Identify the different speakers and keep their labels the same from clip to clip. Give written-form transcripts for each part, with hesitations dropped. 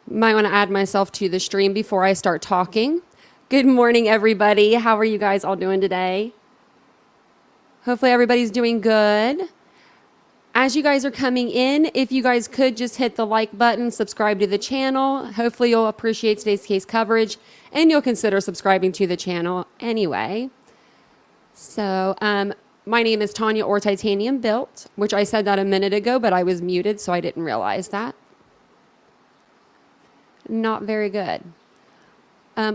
Speaker 1: Might want to add myself to the stream before I start talking. Good morning, everybody. How are you guys all doing today? Hopefully everybody's doing good. As you guys are coming in, if you guys could just hit the like button, subscribe to the channel. Hopefully you'll appreciate today's case coverage and you'll consider subscribing to the channel anyway. So, my name is Tanya or TitaniumBuilt, which I said that a minute ago, but I was muted, so I didn't realize that. Not very good.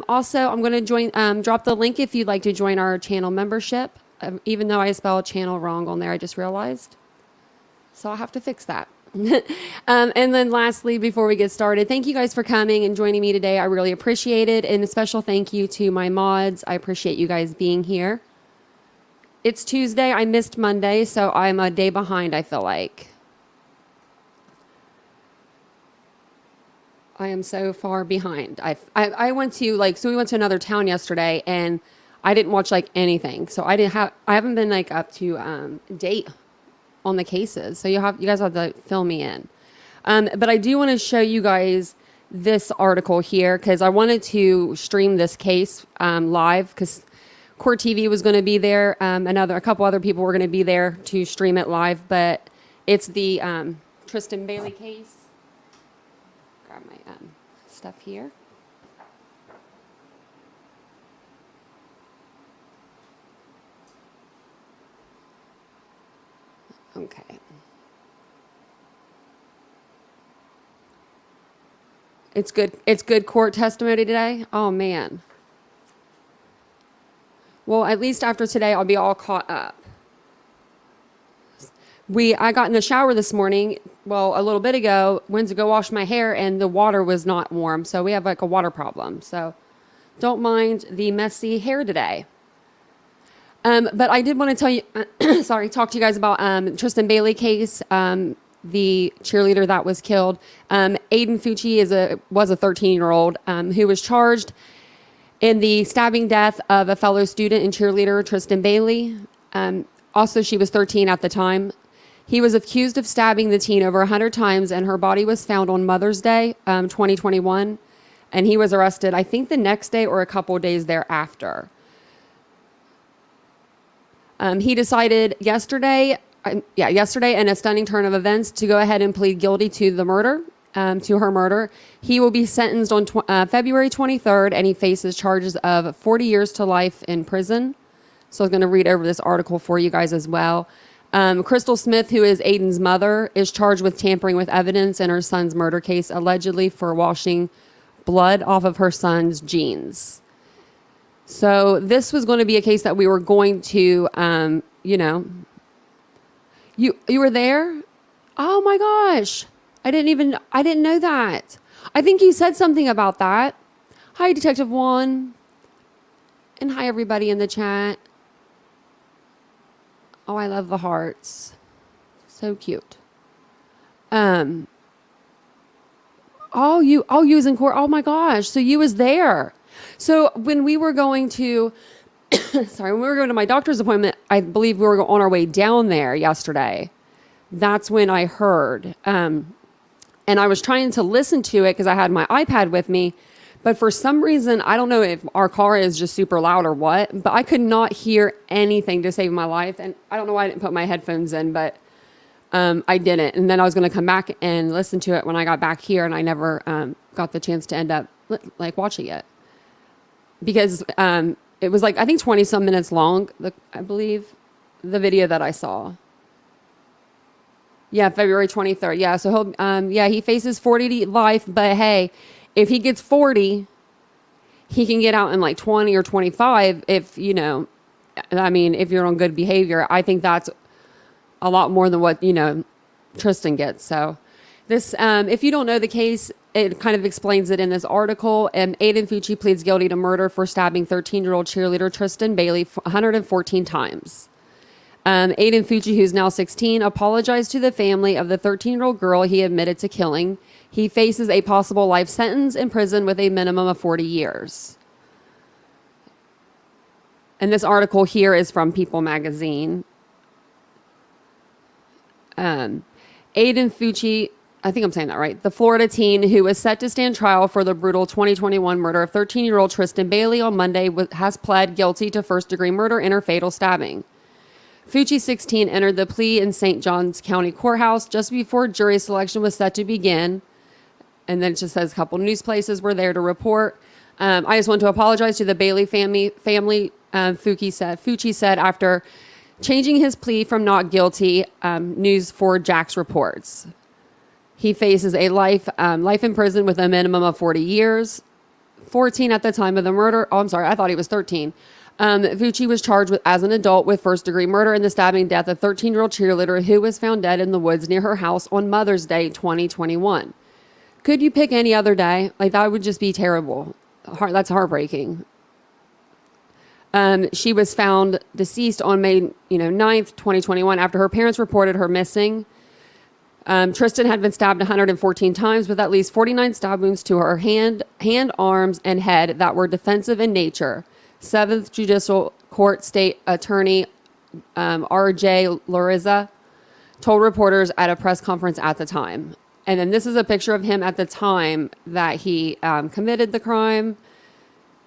Speaker 1: Also, I'm going to drop the link if you'd like to join our channel membership, even though I spelled channel wrong on there, I just realized. So I'll have to fix that. And then lastly, before we get started, thank you guys for coming and joining me today. I really appreciate it. And a special thank you to my mods. I appreciate you guys being here. It's Tuesday. I missed Monday, so I'm a day behind, I feel like. I am so far behind. I went to we went to another town yesterday and I didn't watch anything. So I haven't been up to date on the cases. So you guys have to fill me in. But I do want to show you guys this article here because I wanted to stream this case live because Court TV was going to be there. A couple other people were going to be there to stream it live, but it's the Tristyn Bailey case. Grab my stuff here. Okay. It's good. It's good court testimony today. Oh man. Well, at least after today, I'll be all caught up. I got in the shower this morning, a little bit ago, went to go wash my hair, and the water was not warm. So we have a water problem. So don't mind the messy hair today. But I did want to tell you, talk to you guys about Tristyn Bailey case, the cheerleader that was killed. Aiden Fucci was a 13-year-old who was charged in the stabbing death of a fellow student and cheerleader, Tristyn Bailey. Also, she was 13 at the time. He was accused of stabbing the teen over 100 times, and her body was found on Mother's Day, 2021. And he was arrested, I think, the next day or a couple days thereafter. He decided yesterday, in a stunning turn of events, to go ahead and plead guilty to the murder. To her murder. He will be sentenced on February 23rd, and he faces charges of 40 years to life in prison. So I was going to read over this article for you guys as well. Crystal Smith, who is Aiden's mother, is charged with tampering with evidence in her son's murder case, allegedly for washing blood off of her son's jeans. So this was going to be a case that we were going to, you were there? Oh my gosh. I didn't know that. I think you said something about that. Hi, Detective Juan. And hi, everybody in the chat. Oh, I love the hearts. So cute. You was in court. Oh my gosh. So you was there. So when we were going to, when we were going to my doctor's appointment, I believe we were on our way down there yesterday. That's when I heard, and I was trying to listen to it because I had my iPad with me. But for some reason, I don't know if our car is just super loud or what, but I could not hear anything to save my life. And I don't know why I didn't put my headphones in, but I didn't. And then I was going to come back and listen to it when I got back here, and I never got the chance to end up watching it. Because it was I think 20 some minutes long, I believe, the video that I saw. Yeah, February 23rd. Yeah, so he faces 40 to life, but hey, if he gets 40, he can get out in 20 or 25 if, if you're on good behavior. I think that's a lot more than what, Tristyn gets. So this, if you don't know the case, it kind of explains it in this article. Aiden Fucci pleads guilty to murder for stabbing 13-year-old cheerleader Tristyn Bailey 114 times. Aiden Fucci, who's now 16, apologized to the family of the 13-year-old girl he admitted to killing. He faces a possible life sentence in prison with a minimum of 40 years. And this article here is from People magazine. Aiden Fucci I think I'm saying that right. The Florida teen who was set to stand trial for the brutal 2021 murder of 13-year-old Tristyn Bailey on Monday has pled guilty to first-degree murder and her fatal stabbing. Fucci, 16, entered the plea in St. Johns County Courthouse just before jury selection was set to begin. And then it just says a couple news places were there to report. I just want to apologize to the Bailey family. Fucci said after changing his plea from not guilty, News 4 Jax reports. He faces a life in prison with a minimum of 40 years, 14 at the time of the murder. Oh, I'm sorry. I thought he was 13. Fucci was charged as an adult with first-degree murder in the stabbing death of 13-year-old cheerleader who was found dead in the woods near her house on Mother's Day 2021. Could you pick any other day? Like, that would just be terrible. That's heartbreaking. She was found deceased on May 9th, 2021 after her parents reported her missing. Tristyn had been stabbed 114 times with at least 49 stab wounds to her hand, arms, and head that were defensive in nature. 7th Judicial Court State Attorney R.J. Loriza told reporters at a press conference at the time. And then this is a picture of him at the time that he committed the crime.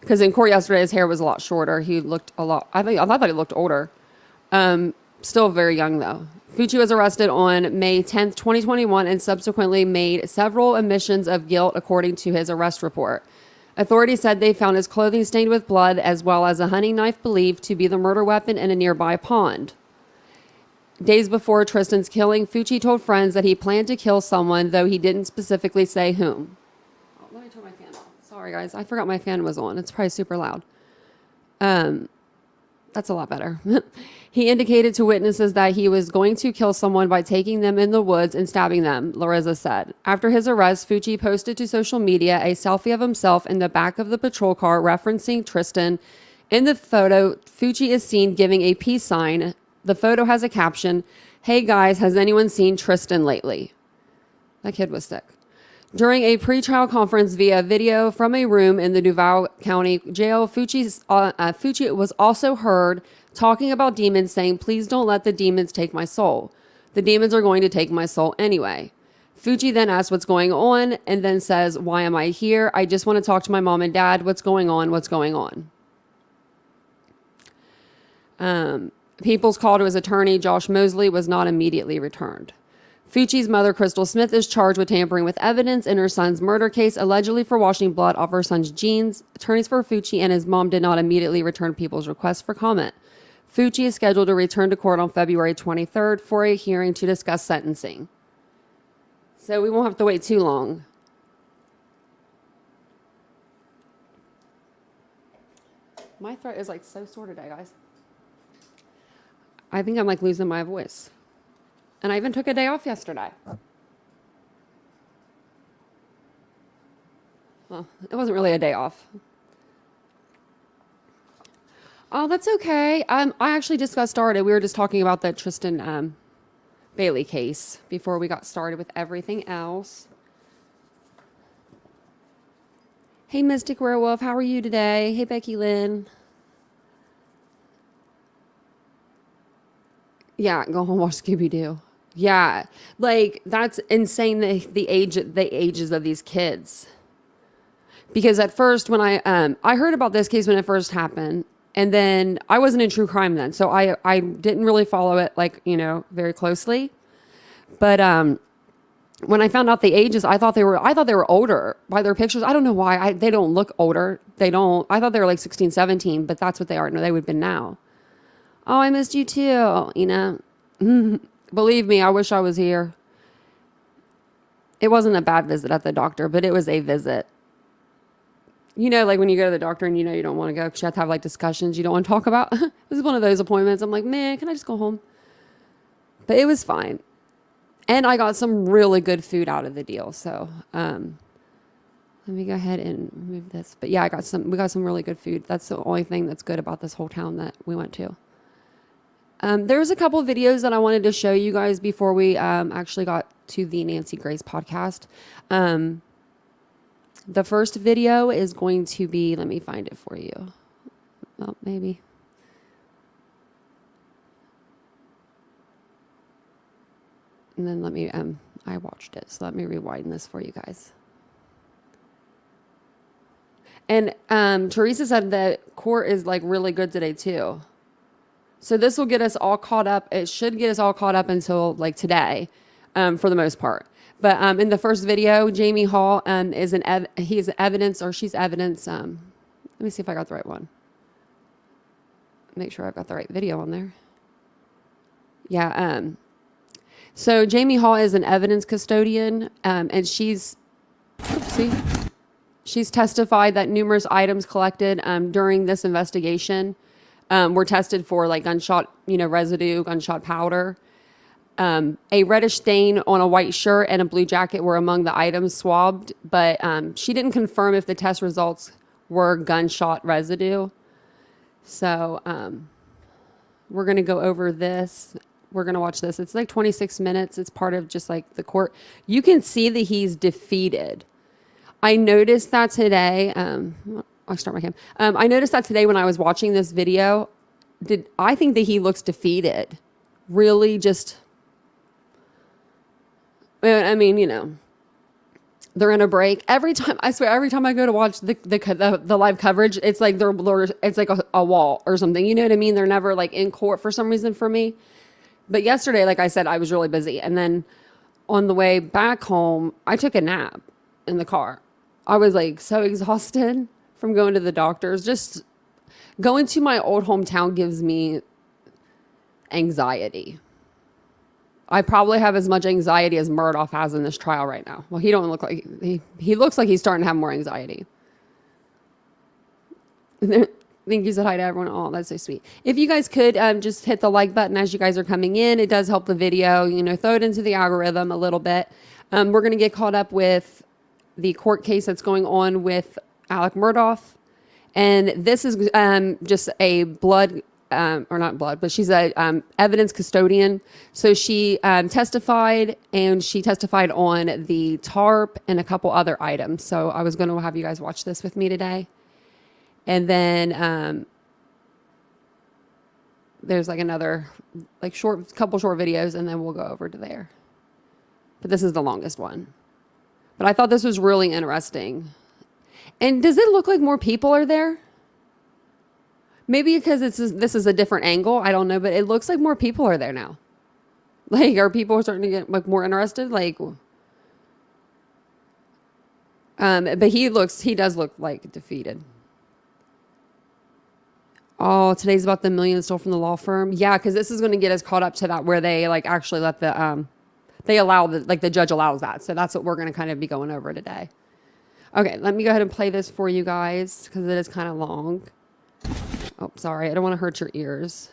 Speaker 1: Because in court yesterday, his hair was a lot shorter. He looked a lot, I thought he looked older. Still very young, though. Fucci was arrested on May 10th, 2021, and subsequently made several admissions of guilt, according to his arrest report. Authorities said they found his clothing stained with blood, as well as a hunting knife believed to be the murder weapon in a nearby pond. Days before Tristyn's killing, Fucci told friends that he planned to kill someone, though he didn't specifically say whom. Oh, let me turn my fan off. Sorry, guys. I forgot my fan was on. It's probably super loud. That's a lot better. He indicated to witnesses that he was going to kill someone by taking them in the woods and stabbing them, Loriza said. After his arrest, Fucci posted to social media a selfie of himself in the back of the patrol car referencing Tristyn. In the photo, Fucci is seen giving a peace sign. The photo has a caption, "Hey guys, has anyone seen Tristyn lately?" That kid was sick. During a pretrial conference via video from a room in the Duval County Jail, Fucci was also heard talking about demons, saying, "Please don't let the demons take my soul. The demons are going to take my soul anyway." Fucci then asks what's going on and then says, "Why am I here? I just want to talk to my mom and dad. What's going on? What's going on?" People's call to his attorney, Josh Mosley, was not immediately returned. Fucci's mother, Crystal Smith, is charged with tampering with evidence in her son's murder case, allegedly for washing blood off her son's jeans. Attorneys for Fucci and his mom did not immediately return people's requests for comment. Fucci is scheduled to return to court on February 23rd for a hearing to discuss sentencing. So we won't have to wait too long. My throat is like so sore today, guys. I think I'm like losing my voice. And I even took a day off yesterday. Well, it wasn't really a day off. Oh, that's okay. I actually just got started. We were just talking about the Tristyn Bailey case before we got started with everything else. Hey, Mystic Werewolf, how are you today? Hey, Becky Lynn. Yeah, go home, watch Scooby-Doo. Yeah, like that's insane. The ages of these kids. Because at first, when I heard about this case when it first happened, and then I wasn't in true crime then, so I didn't really follow it very closely. But when I found out the ages, I thought they were older by their pictures. I don't know why they don't look older. They don't. I thought they were like 16, 17, but that's what they are. No, they would have been now. Oh, I missed you too, Believe me, I wish I was here. It wasn't a bad visit at the doctor, but it was a visit. Like when you go to the doctor and you don't want to go because you have to have discussions you don't want to talk about. This is one of those appointments. I'm like, man, can I just go home? But it was fine. And I got some really good food out of the deal. So let me go ahead and move this. But yeah, we got some really good food. That's the only thing that's good about this whole town that we went to. There was a couple of videos that I wanted to show you guys before we actually got to the Nancy Grace podcast. The first video is going to be, let me find it for you. Well, maybe. And then let me I watched it, so let me rewind this for you guys. And Teresa said that court is like really good today too. So this will get us all caught up. It should get us all caught up until like today, for the most part. But in the first video, Jamie Hall is he's evidence, or she's evidence. Let me see if I got the right one. Make sure I've got the right video on there. Yeah. So Jamie Hall is an evidence custodian, and she's testified that numerous items collected during this investigation were tested for like gunshot, residue, gunshot powder. A reddish stain on a white shirt and a blue jacket were among the items swabbed, but she didn't confirm if the test results were gunshot residue. So we're going to go over this. We're going to watch this. It's like 26 minutes. It's part of just like the court. You can see that he's defeated. I noticed that today. I'll start my cam. I noticed that today when I was watching this video. I think that he looks defeated. Really just... I mean, they're in a break. Every time I go to watch the live coverage, it's like it's like a wall or something. You know what I mean? They're never like in court for some reason for me. But yesterday, like I said, I was really busy. And then on the way back home, I took a nap in the car. I was like so exhausted from going to the doctors. Just going to my old hometown gives me anxiety. I probably have as much anxiety as Murdaugh has in this trial right now. Well, he don't look like he looks like he's starting to have more anxiety. I think you said hi to everyone. Oh, that's so sweet. If you guys could just hit the like button as you guys are coming in, it does help the video. Throw it into the algorithm a little bit. We're going to get caught up with the court case that's going on with Alec Murdaugh, and this is just a blood. Or not blood, but she's a evidence custodian. So she testified, and she testified on the tarp and a couple other items. So I was going to have you guys watch this with me today. And then there's like another couple short videos, and then we'll go over to there. But this is the longest one. But I thought this was really interesting. And does it look like more people are there? Maybe because this is a different angle. I don't know, but it looks like more people are there now. Like, are people starting to get like more interested? Like, but he does look like defeated. Oh, today's about the million stole from the law firm. Yeah, because this is going to get us caught up to that where they like actually let the the judge allows that. So that's what we're going to kind of be going over today. Okay, let me go ahead and play this for you guys because it is kind of long. Oh, sorry. I don't want to hurt your ears.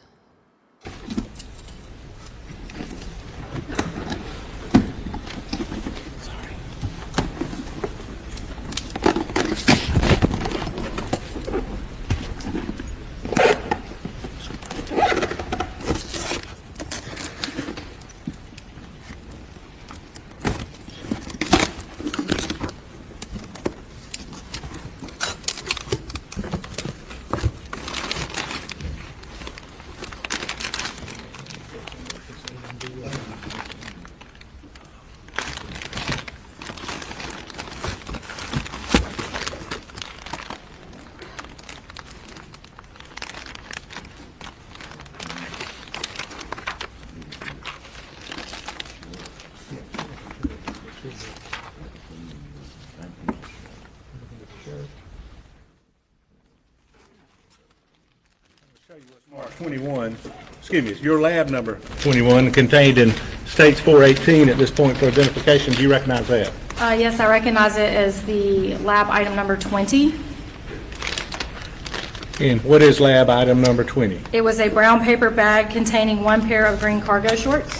Speaker 2: Mark 21, excuse me, it's your lab number 21 contained in States 418 at this point for identification. Do you recognize that?
Speaker 3: Yes, I recognize it as the lab item number 20.
Speaker 2: And what is lab item number 20?
Speaker 3: It was a brown paper bag containing one pair of green cargo shorts.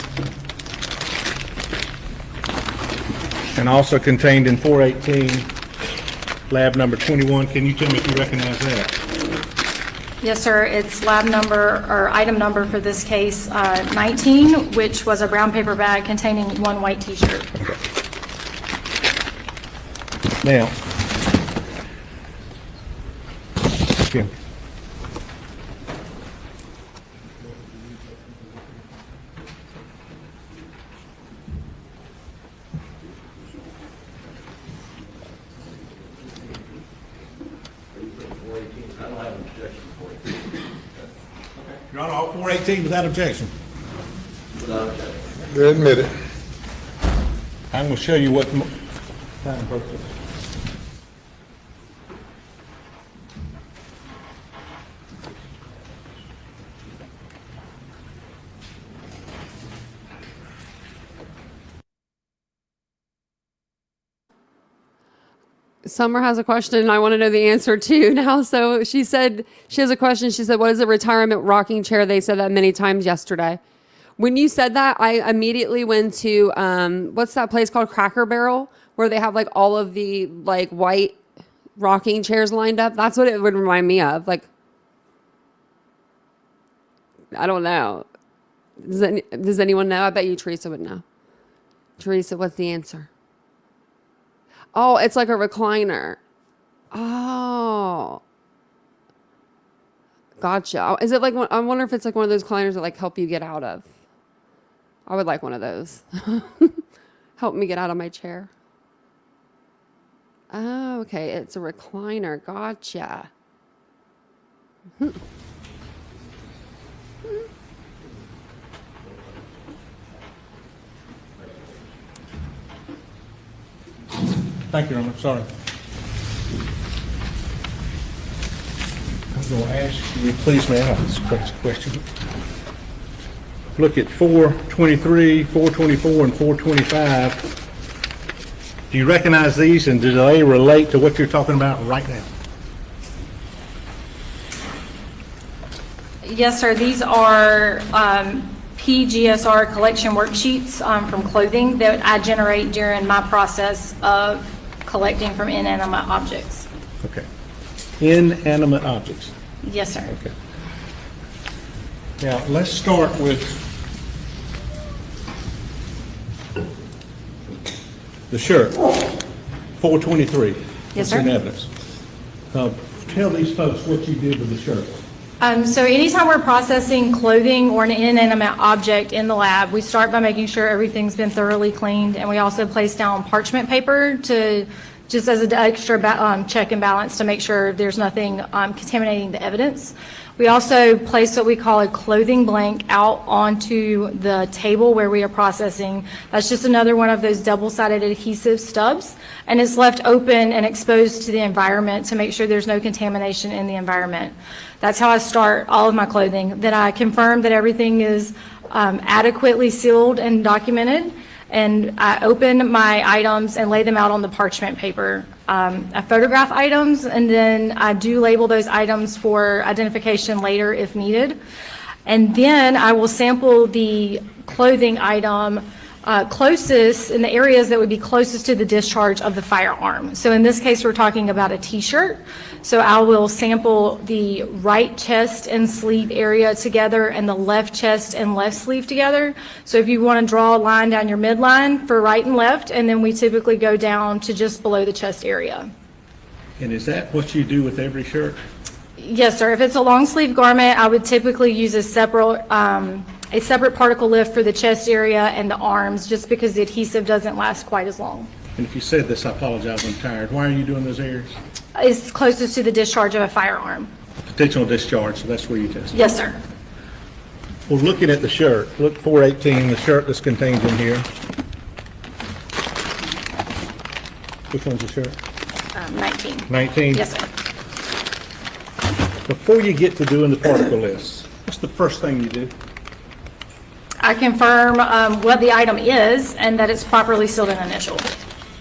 Speaker 2: And also contained in 418, lab number 21. Can you tell me if you recognize that?
Speaker 3: Yes, sir. It's lab number, or item number for this case, 19, which was a brown paper bag containing one white T-shirt.
Speaker 2: Okay. Now, Kim. 418 without objection.
Speaker 4: Admit it.
Speaker 2: I'm going to show you what.
Speaker 1: Summer has a question, and I want to know the answer too now. So she said she has a question. She said, "What is a retirement rocking chair?" They said that many times yesterday. When you said that, I immediately went to what's that place called, Cracker Barrel, where they have like all of the like white rocking chairs lined up. That's what it would remind me of. Like, I don't know. Does anyone know? I bet you Teresa would know. Teresa, what's the answer? Oh, it's like a recliner. Oh. Gotcha. Is it like one, I wonder if it's like one of those recliners that like help you get out of. I would like one of those. Help me get out of my chair. Oh, okay. It's a recliner. Gotcha.
Speaker 2: Thank you, Your Honor. Sorry. I'm going to ask you, please, may I ask this question? Look at 423, 424, and 425. Do you recognize these, and do they relate to what you're talking about right now?
Speaker 3: Yes, sir. These are PGSR collection worksheets from clothing that I generate during my process of collecting from inanimate objects.
Speaker 2: Okay. Inanimate objects.
Speaker 3: Yes, sir.
Speaker 2: Okay. Now, let's start with the shirt, 423.
Speaker 3: Yes,
Speaker 2: It's in
Speaker 3: sir.
Speaker 2: evidence. Tell these folks what you did with the shirt.
Speaker 3: So anytime we're processing clothing or an inanimate object in the lab, we start by making sure everything's been thoroughly cleaned, and we also place down parchment paper to just as an extra check and balance to make sure there's nothing contaminating the evidence. We also place what we call a clothing blank out onto the table where we are processing. That's just another one of those double-sided adhesive stubs, and it's left open and exposed to the environment to make sure there's no contamination in the environment. That's how I start all of my clothing. Then I confirm that everything is adequately sealed and documented, and I open my items and lay them out on the parchment paper. I photograph items, and then I do label those items for identification later if needed. And then I will sample the clothing item closest, in the areas that would be closest to the discharge of the firearm. So in this case, we're talking about a t-shirt. So I will sample the right chest and sleeve area together and the left chest and left sleeve together. So if you want to draw a line down your midline for right and left, and then we typically go down to just below the chest area.
Speaker 2: And is that what you do with every shirt?
Speaker 3: Yes, sir. If it's a long sleeve garment, I would typically use a separate particle lift for the chest area and the arms, just because the adhesive doesn't last quite as long.
Speaker 2: And if you said this, I apologize, I'm tired. Why are you doing those areas?
Speaker 3: It's closest to the discharge of a firearm.
Speaker 2: Potential discharge, so that's where you test.
Speaker 3: Yes, sir.
Speaker 2: Well, looking at the shirt, look 418, the shirt that's contained in here. Which one's the shirt?
Speaker 3: 19.
Speaker 2: 19?
Speaker 3: Yes, sir.
Speaker 2: Before you get to doing the particle list, what's the first thing you do?
Speaker 3: I confirm what the item is and that it's properly sealed and initialed.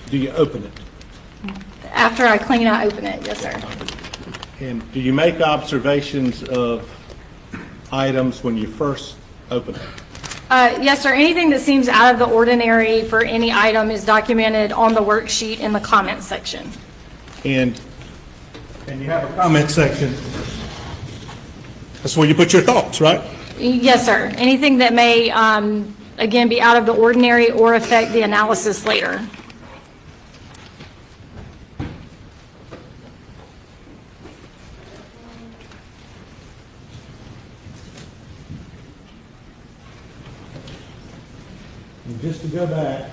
Speaker 2: Do you open it?
Speaker 3: After I clean, I open it. Yes, sir.
Speaker 2: And do you make observations of items when you first open it?
Speaker 3: Yes, sir. Anything that seems out of the ordinary for any item is documented on the worksheet in the comments section.
Speaker 2: And you have a comment section. That's where you put your thoughts, right?
Speaker 3: Yes, sir. Anything that may, again, be out of the ordinary or affect the analysis later.
Speaker 2: And just to go back,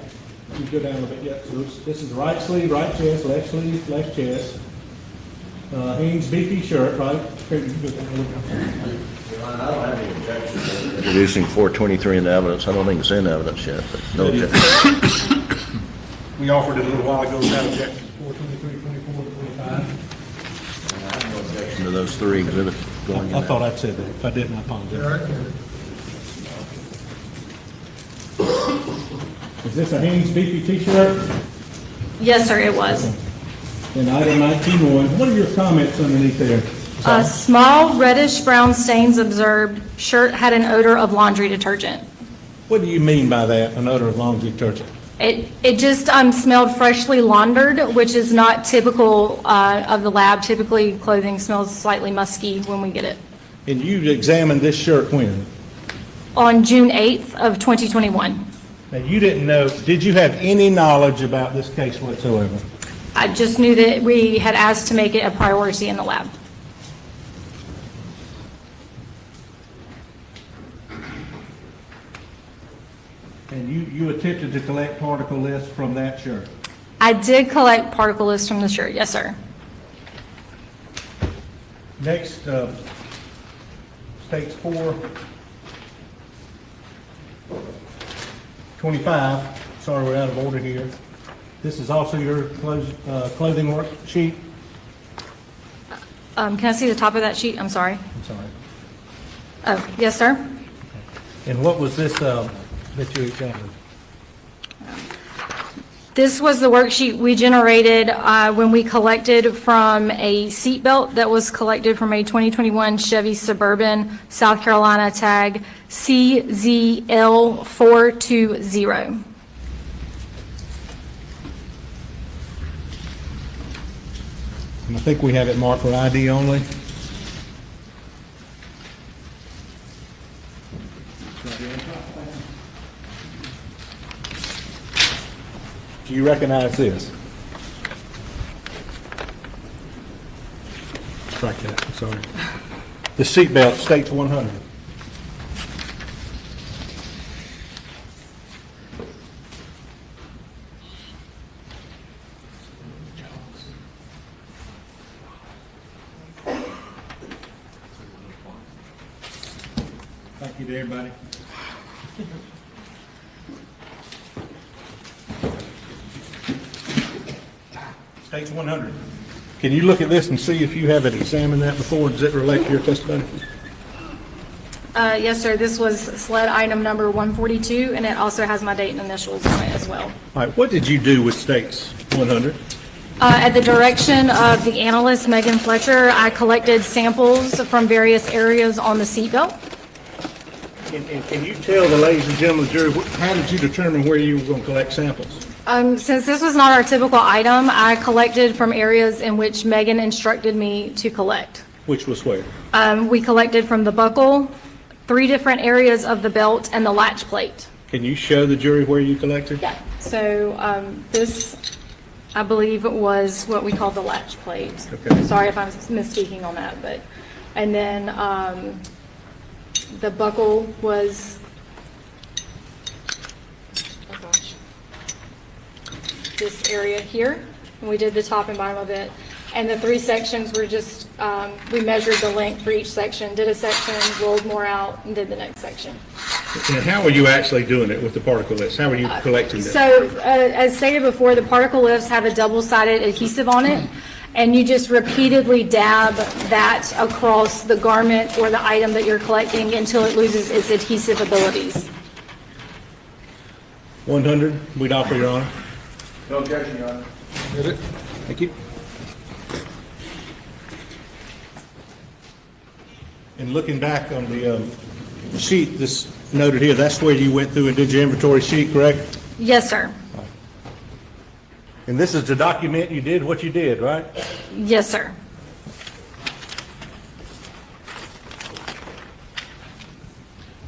Speaker 2: you go down a bit. Yep. So this is right sleeve, right chest, left sleeve, left chest. Hanes beefy shirt, right?
Speaker 4: I don't have any objections to introducing 423 into evidence. I don't think it's in evidence yet, but no objection.
Speaker 2: We offered it a little while ago without objection. 423, 24, 25.
Speaker 4: I have no objection to those three exhibits going in.
Speaker 2: I thought I'd said that. If I didn't, I apologize. Is this a Hanes Beefy t-shirt?
Speaker 3: Yes, sir, it was.
Speaker 2: And item 19.1, what are your comments underneath there?
Speaker 3: Small reddish brown stains observed. Shirt had an odor of laundry detergent.
Speaker 2: What do you mean by that, an odor of laundry detergent?
Speaker 3: It just smelled freshly laundered, which is not typical of the lab. Typically, clothing smells slightly musky when we get it.
Speaker 2: And you examined this shirt when?
Speaker 3: On June 8th of 2021.
Speaker 2: Now, you didn't know, did you have any knowledge about this case whatsoever?
Speaker 3: I just knew that we had asked to make it a priority in the lab.
Speaker 2: And you attempted to collect particle lists from that shirt?
Speaker 3: I did collect particle lists from the shirt, yes, sir.
Speaker 2: Next, states 425. Sorry, we're out of order here. This is also your clothing worksheet?
Speaker 3: Can I see the top of that sheet? I'm sorry.
Speaker 2: I'm sorry.
Speaker 3: Oh, yes, sir.
Speaker 2: And what was this that you examined?
Speaker 3: This was the worksheet we generated when we collected from a seat belt that was collected from a 2021 Chevy Suburban, South Carolina tag CZL420.
Speaker 2: And I think we have it marked for ID only. Do you recognize this? Strike that, I'm sorry. The seatbelt states 100. Thank you to everybody. States 100. Can you look at this and see if you haven't examined that before? Does it relate to your testimony?
Speaker 3: Yes, sir. This was SLED item number 142, and it also has my date and initials on it as well.
Speaker 2: All right, what did you do with states 100?
Speaker 3: At the direction of the analyst, Megan Fletcher, I collected samples from various areas on the seatbelt.
Speaker 2: And can you tell the ladies and gentlemen of the jury, how did you determine where you were going to collect samples?
Speaker 3: Since this was not our typical item, I collected from areas in which Megan instructed me to collect.
Speaker 2: Which was where?
Speaker 3: We collected from the buckle, 3 different areas of the belt, and the latch plate.
Speaker 2: Can you show the jury where you collected?
Speaker 3: Yeah. So this, I believe, was what we call the latch plate.
Speaker 2: Okay.
Speaker 3: Sorry if I'm misspeaking on that, but, and then the buckle was, oh gosh, this area here, and we did the top and bottom of it. And the 3 sections were just, we measured the length for each section, did a section, rolled more out, and did the next section.
Speaker 2: And how are you actually doing it with the particle list? How are you collecting that?
Speaker 3: So, as stated before, the particle lifts have a double-sided adhesive on it, and you just repeatedly dab that across the garment or the item that you're collecting until it loses its adhesive abilities.
Speaker 2: 100, we'd offer, Your Honor.
Speaker 4: No objection, Your Honor.
Speaker 2: Thank you. And looking back on the sheet, this noted here, that's where you went through and did your inventory sheet, correct?
Speaker 3: Yes, sir.
Speaker 2: And this is to document you did what you did, right?
Speaker 3: Yes, sir.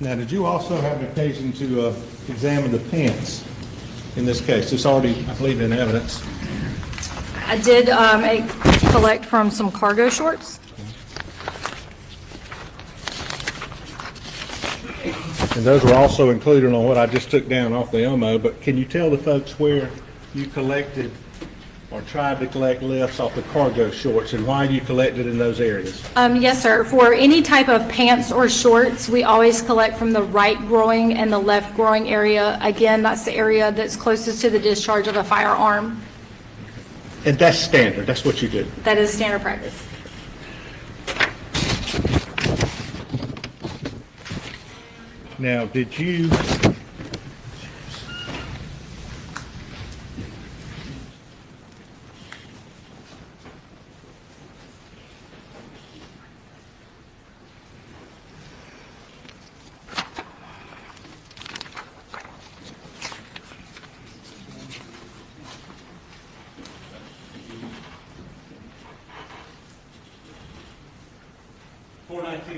Speaker 2: Now, did you also have occasion to examine the pants in this case? It's already, I believe, in evidence.
Speaker 3: I did collect from some cargo shorts.
Speaker 2: And those were also included on what I just took down off the OMO, but can you tell the folks where you collected or tried to collect lifts off the cargo shorts, and why do you collect it in those areas?
Speaker 3: Yes, sir. For any type of pants or shorts, we always collect from the right groin and the left groin area. Again, that's the area that's closest to the discharge of a firearm.
Speaker 2: And that's standard, that's what you do.
Speaker 3: That is standard practice.
Speaker 2: Now, did you,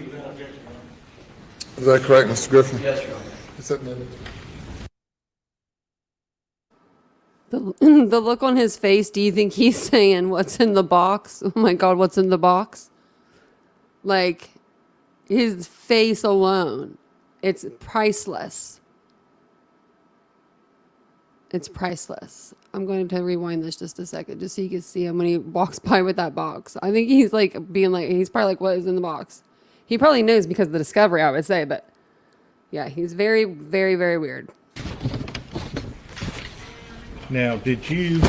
Speaker 2: without objection, Your Honor.
Speaker 5: Is that correct, Mr. Griffin? Yes, Your Honor. Is that amended?
Speaker 1: The look on his face, do you think he's saying, what's in the box? Oh my God, what's in the box? Like, his face alone, it's priceless. It's priceless. I'm going to rewind this just a second, just so you can see him when he walks by with that box. I think he's like being like, he's probably like, what is in the box? He probably knows because of the discovery, I would say, but yeah, he's very, very, very weird.
Speaker 2: Now, did you,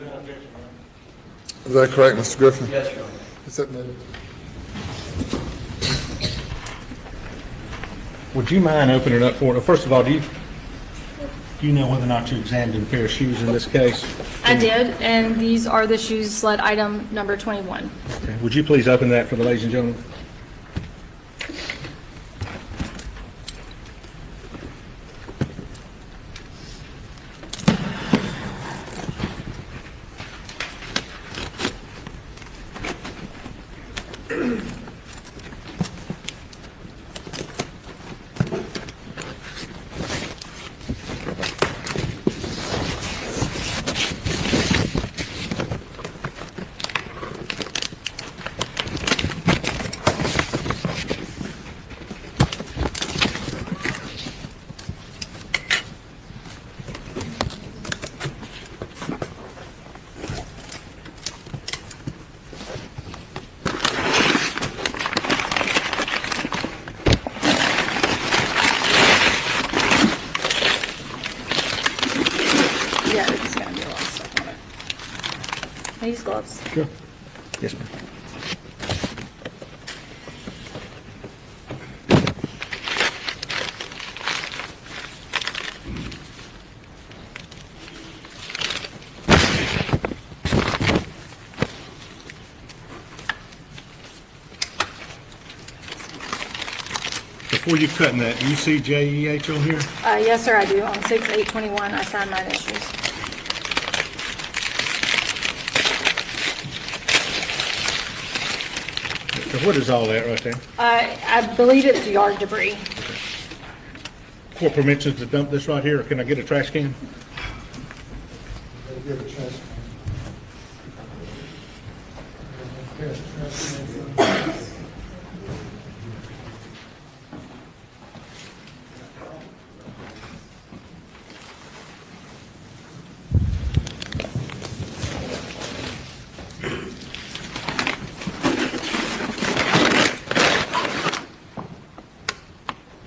Speaker 2: without objection, Your Honor.
Speaker 5: Is that correct, Mr. Griffin? Yes, Your Honor. Is that amended?
Speaker 2: Would you mind opening up for, first of all, do you know whether or not you examined a pair of shoes in this case?
Speaker 3: I did, and these are the shoes sled item number 21.
Speaker 2: Okay. Would you please open that for the ladies and gentlemen?
Speaker 3: Yeah, it's gonna be a lot of stuff on it. I use gloves.
Speaker 2: Sure. Yes, ma'am. Before you cutting that, do you see JEH on here?
Speaker 3: Yes, sir, I do. On 6/8/21, I signed my initials.
Speaker 2: So what is all that right there?
Speaker 3: I believe it's yard debris.
Speaker 2: Court permissions to dump this right here, or can I get a trash can?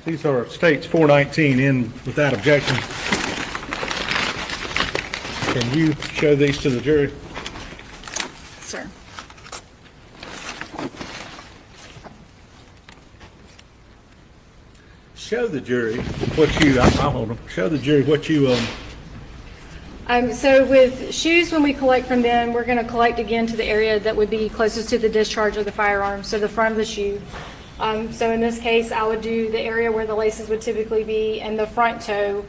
Speaker 2: These are states 419 in without objection. Can you show these to the jury?
Speaker 3: Sir.
Speaker 2: Show the jury what you, I'll hold them. Show the jury what you,
Speaker 3: So with shoes, when we collect from them, we're going to collect again to the area that would be closest to the discharge of the firearm, so the front of the shoe. So in this case, I would do the area where the laces would typically be and the front toe.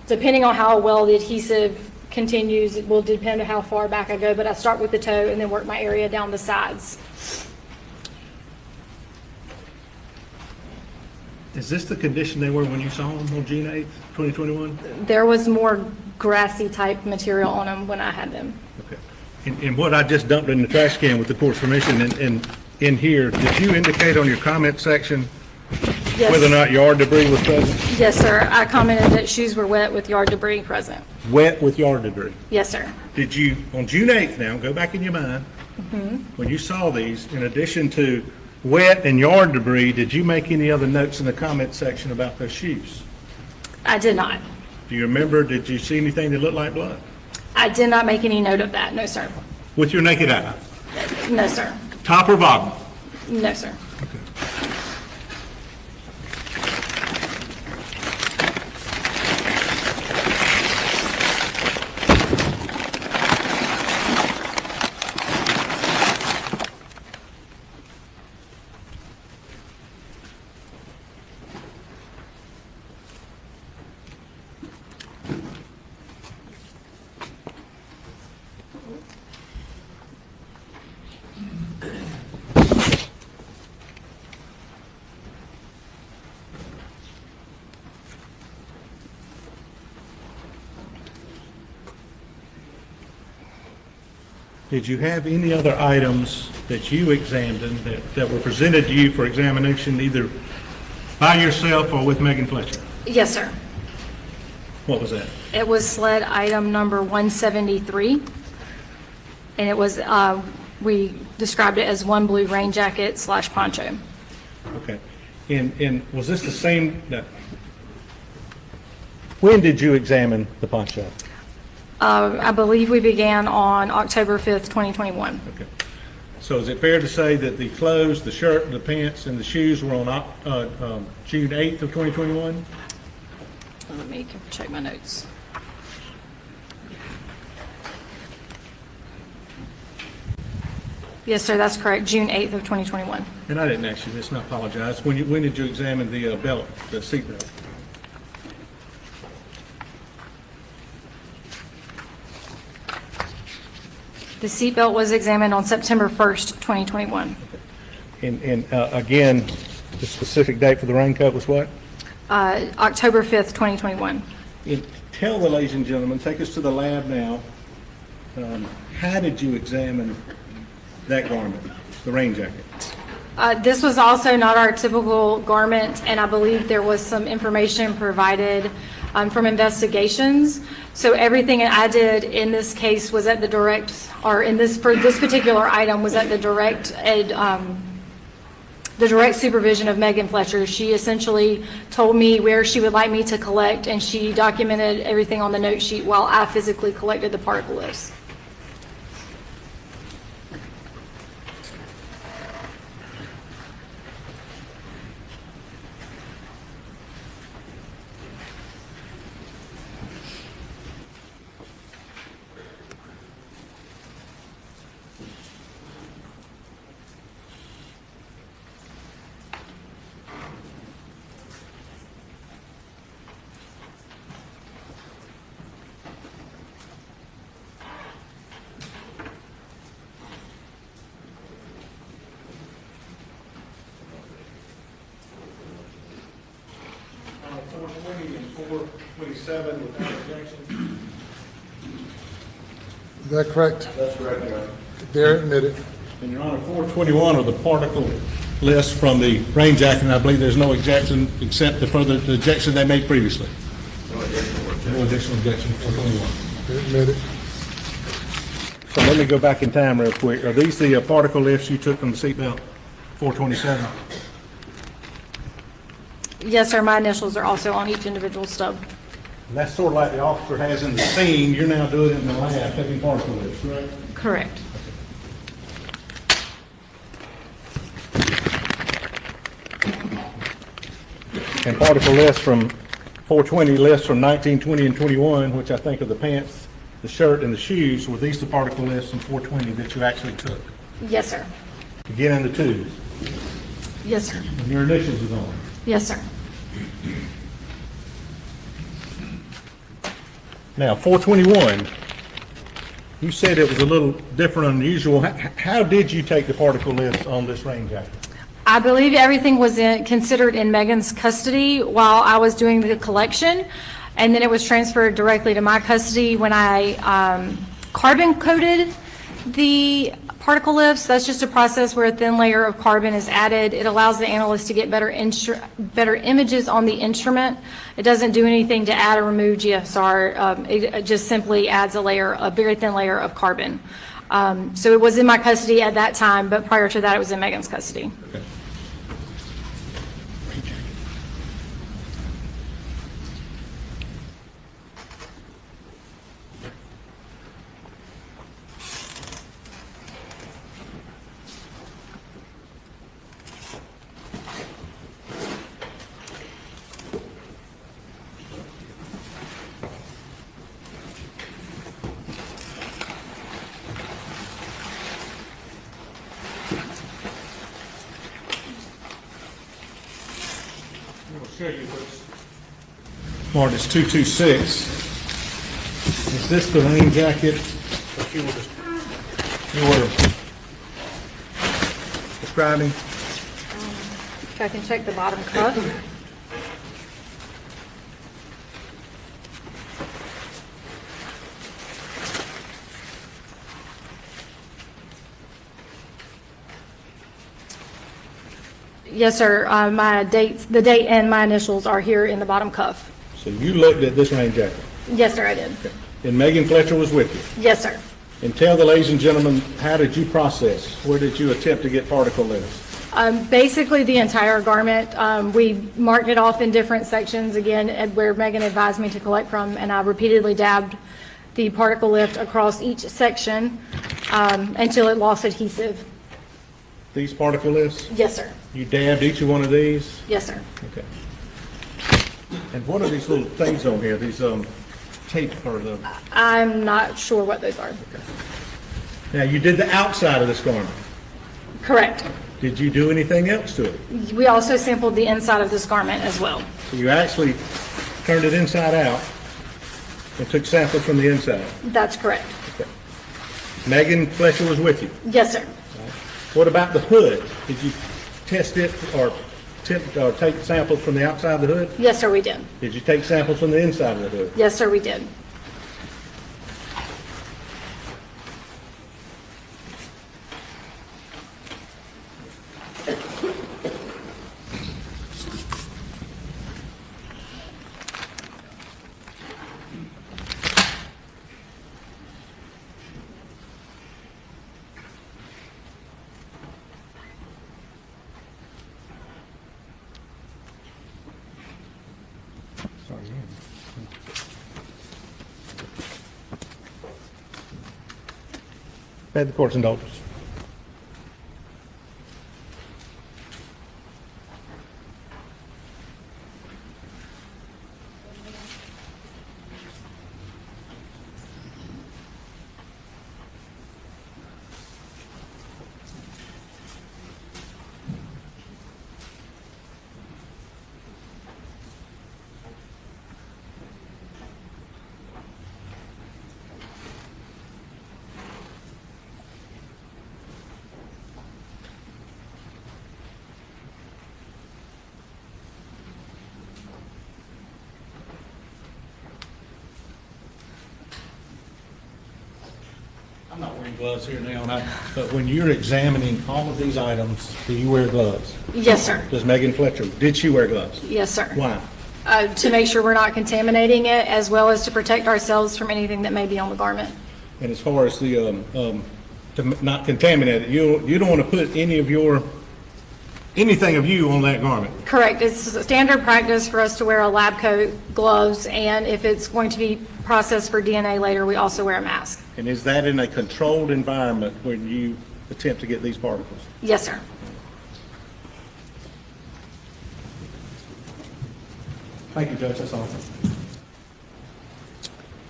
Speaker 3: Depending on how well the adhesive continues, it will depend on how far back I go, but I start with the toe and then work my area down the sides.
Speaker 2: Is this the condition they were when you saw them on June 8th, 2021?
Speaker 3: There was more grassy type material on them when I had them.
Speaker 2: Okay. And what I just dumped in the trash can with the court's permission and in here, did you indicate on your comment section
Speaker 3: Yes.
Speaker 2: whether or not yard debris was present?
Speaker 3: Yes, sir. I commented that shoes were wet with yard debris present.
Speaker 2: Wet with yard debris.
Speaker 3: Yes, sir.
Speaker 2: Did you, on June 8th now, go back in your mind, when you saw these, in addition to wet and yard debris, did you make any other notes in the comment section about those shoes?
Speaker 3: I did not.
Speaker 2: Do you remember, did you see anything that looked like blood?
Speaker 3: I did not make any note of that. No, sir.
Speaker 2: With your naked eye?
Speaker 3: No, sir.
Speaker 2: Top or bottom?
Speaker 3: No, sir.
Speaker 2: Did you have any other items that you examined that were presented to you for examination either by yourself or with Megan Fletcher?
Speaker 3: Yes, sir.
Speaker 2: What was that?
Speaker 3: It was sled item number 173. And it was, we described it as one blue rain jacket / poncho.
Speaker 2: Okay. And was this the same, when did you examine the poncho?
Speaker 3: I believe we began on October 5th, 2021.
Speaker 2: Okay. So is it fair to say that the clothes, the shirt, the pants, and the shoes were on June 8th of 2021?
Speaker 3: Let me check my notes. Yes, sir, that's correct. June 8th of 2021.
Speaker 2: And I didn't ask you this, and I apologize. When did you examine the belt, the seat belt?
Speaker 3: The seatbelt was examined on September 1st, 2021.
Speaker 2: And again, the specific date for the raincoat was what?
Speaker 3: October 5th, 2021.
Speaker 2: And tell the ladies and gentlemen, take us to the lab now. How did you examine that garment, the rain jacket?
Speaker 3: This was also not our typical garment, and I believe there was some information provided from investigations. So everything I did in this case was at the direct, or in this, for this particular item, was at the direct supervision of Megan Fletcher. She essentially told me where she would like me to collect, and she documented everything on the note sheet while I physically collected the particle lists.
Speaker 2: And 427 without objection.
Speaker 5: Is that correct?
Speaker 4: That's correct, Your Honor.
Speaker 5: They're admitted.
Speaker 2: And Your Honor, 421 are the particle list from the rain jacket, and I believe there's no objection except the further the objection they made previously. No additional objection for 421.
Speaker 5: They're admitted.
Speaker 2: So let me go back in time real quick. Are these the particle lifts you took from the seatbelt? 427?
Speaker 3: Yes, sir, my initials are also on each individual stub.
Speaker 2: And that's sort of like the officer has in the scene. You're now doing it in the lab, taking particle lifts, right?
Speaker 3: Correct.
Speaker 2: And particle lists from 420 lists from 19, 20, and 21, which I think are the pants, the shirt, and the shoes. Were these the particle lists from 420 that you actually took?
Speaker 3: Yes, sir.
Speaker 2: Again, in the twos.
Speaker 3: Yes, sir.
Speaker 2: And your initials is on it.
Speaker 3: Yes, sir.
Speaker 2: Now, 421, you said it was a little different, unusual. How did you take the particle list on this rain jacket?
Speaker 3: I believe everything was considered in Megan's custody while I was doing the collection, and then it was transferred directly to my custody when I carbon coated the particle lifts. That's just a process where a thin layer of carbon is added. It allows the analyst to get better images on the instrument. It doesn't do anything to add or remove GFSR. It just simply adds a very thin layer of carbon. So it was in my custody at that time, but prior to that, it was in Megan's custody.
Speaker 2: Okay. Show you what's marked as 226. Is this the rain jacket that you were describing?
Speaker 3: If I can check the bottom cuff. Yes, sir. The date and my initials are here in the bottom cuff.
Speaker 2: So you looked at this rain jacket,
Speaker 3: Yes, sir, I did.
Speaker 2: and Megan Fletcher was with you.
Speaker 3: Yes, sir.
Speaker 2: And tell the ladies and gentlemen, how did you process? Where did you attempt to get particle limits?
Speaker 3: Basically, the entire garment. We marked it off in different sections, again, where Megan advised me to collect from, and I repeatedly dabbed the particle lift across each section until it lost adhesive.
Speaker 2: These particle lifts?
Speaker 3: Yes, sir.
Speaker 2: You dabbed each one of these?
Speaker 3: Yes, sir.
Speaker 2: Okay. And what are these little things on here? These tape or the?
Speaker 3: I'm not sure what those are.
Speaker 2: Now you did the outside of this garment.
Speaker 3: Correct.
Speaker 2: Did you do anything else to it?
Speaker 3: We also sampled the inside of this garment as well.
Speaker 2: So you actually turned it inside out and took samples from the inside.
Speaker 3: That's correct.
Speaker 2: Okay. Megan Fletcher was with you.
Speaker 3: Yes, sir.
Speaker 2: What about the hood? Did you test it or take samples from the outside of the hood?
Speaker 3: Yes, sir, we did.
Speaker 2: Did you take samples from the inside of the hood?
Speaker 3: Yes, sir, we did.
Speaker 2: Had the court's indulgence. I'm not wearing gloves here now, but when you're examining all of these items, do you wear gloves?
Speaker 3: Yes, sir.
Speaker 2: Does Megan Fletcher, did she wear gloves?
Speaker 3: Yes, sir.
Speaker 2: Why?
Speaker 3: To make sure we're not contaminating it, as well as to protect ourselves from anything that may be on the garment.
Speaker 2: And as far as the, to not contaminate it, you don't want to put anything of you on that garment.
Speaker 3: Correct. It's a standard practice for us to wear a lab coat, gloves, and if it's going to be processed for DNA later, we also wear a mask.
Speaker 2: And is that in a controlled environment when you attempt to get these particles?
Speaker 3: Yes, sir.
Speaker 2: Thank you, Judge, that's all.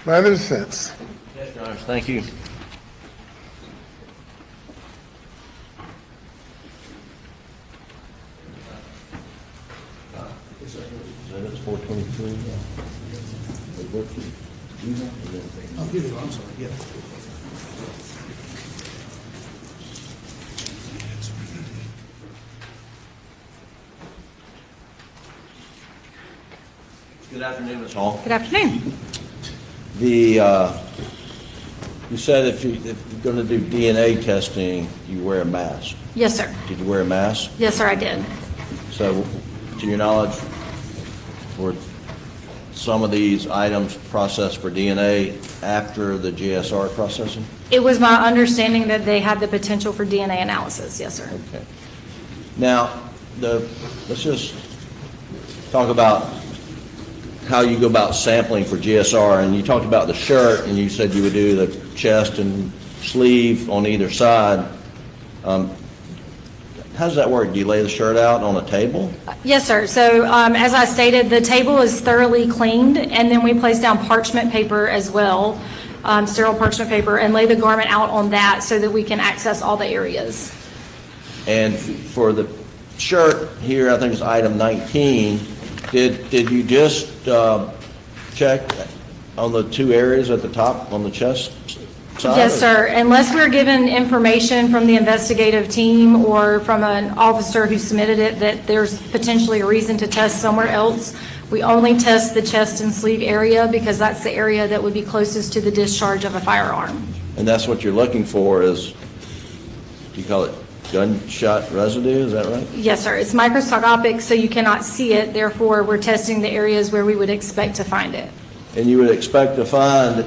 Speaker 5: Man of defense.
Speaker 4: Yes, Your Honor, thank you. That's 423.
Speaker 2: Oh, here you are, I'm sorry, yeah.
Speaker 4: Good afternoon, Ms. Hall.
Speaker 3: Good afternoon.
Speaker 4: You said if you're going to do DNA testing, you wear a mask.
Speaker 3: Yes, sir.
Speaker 4: Did you wear a mask?
Speaker 3: Yes, sir, I did.
Speaker 4: So, to your knowledge, were some of these items processed for DNA after the GSR processing?
Speaker 3: It was my understanding that they had the potential for DNA analysis. Yes, sir.
Speaker 4: Okay. Now, let's just talk about how you go about sampling for GSR. And you talked about the shirt, and you said you would do the chest and sleeve on either side. How does that work? Do you lay the shirt out on a table?
Speaker 3: Yes, sir. So as I stated, the table is thoroughly cleaned, and then we place down parchment paper as well, sterile parchment paper, and lay the garment out on that so that we can access all the areas.
Speaker 4: And for the shirt here, I think it's item 19, did you just check on the two areas at the top on the chest side?
Speaker 3: Yes, sir. Unless we're given information from the investigative team or from an officer who submitted it that there's potentially a reason to test somewhere else, we only test the chest and sleeve area because that's the area that would be closest to the discharge of a firearm.
Speaker 4: And that's what you're looking for is, do you call it gunshot residue, is that right?
Speaker 3: Yes, sir. It's microscopic, so you cannot see it. Therefore, we're testing the areas where we would expect to find it.
Speaker 4: And you would expect to find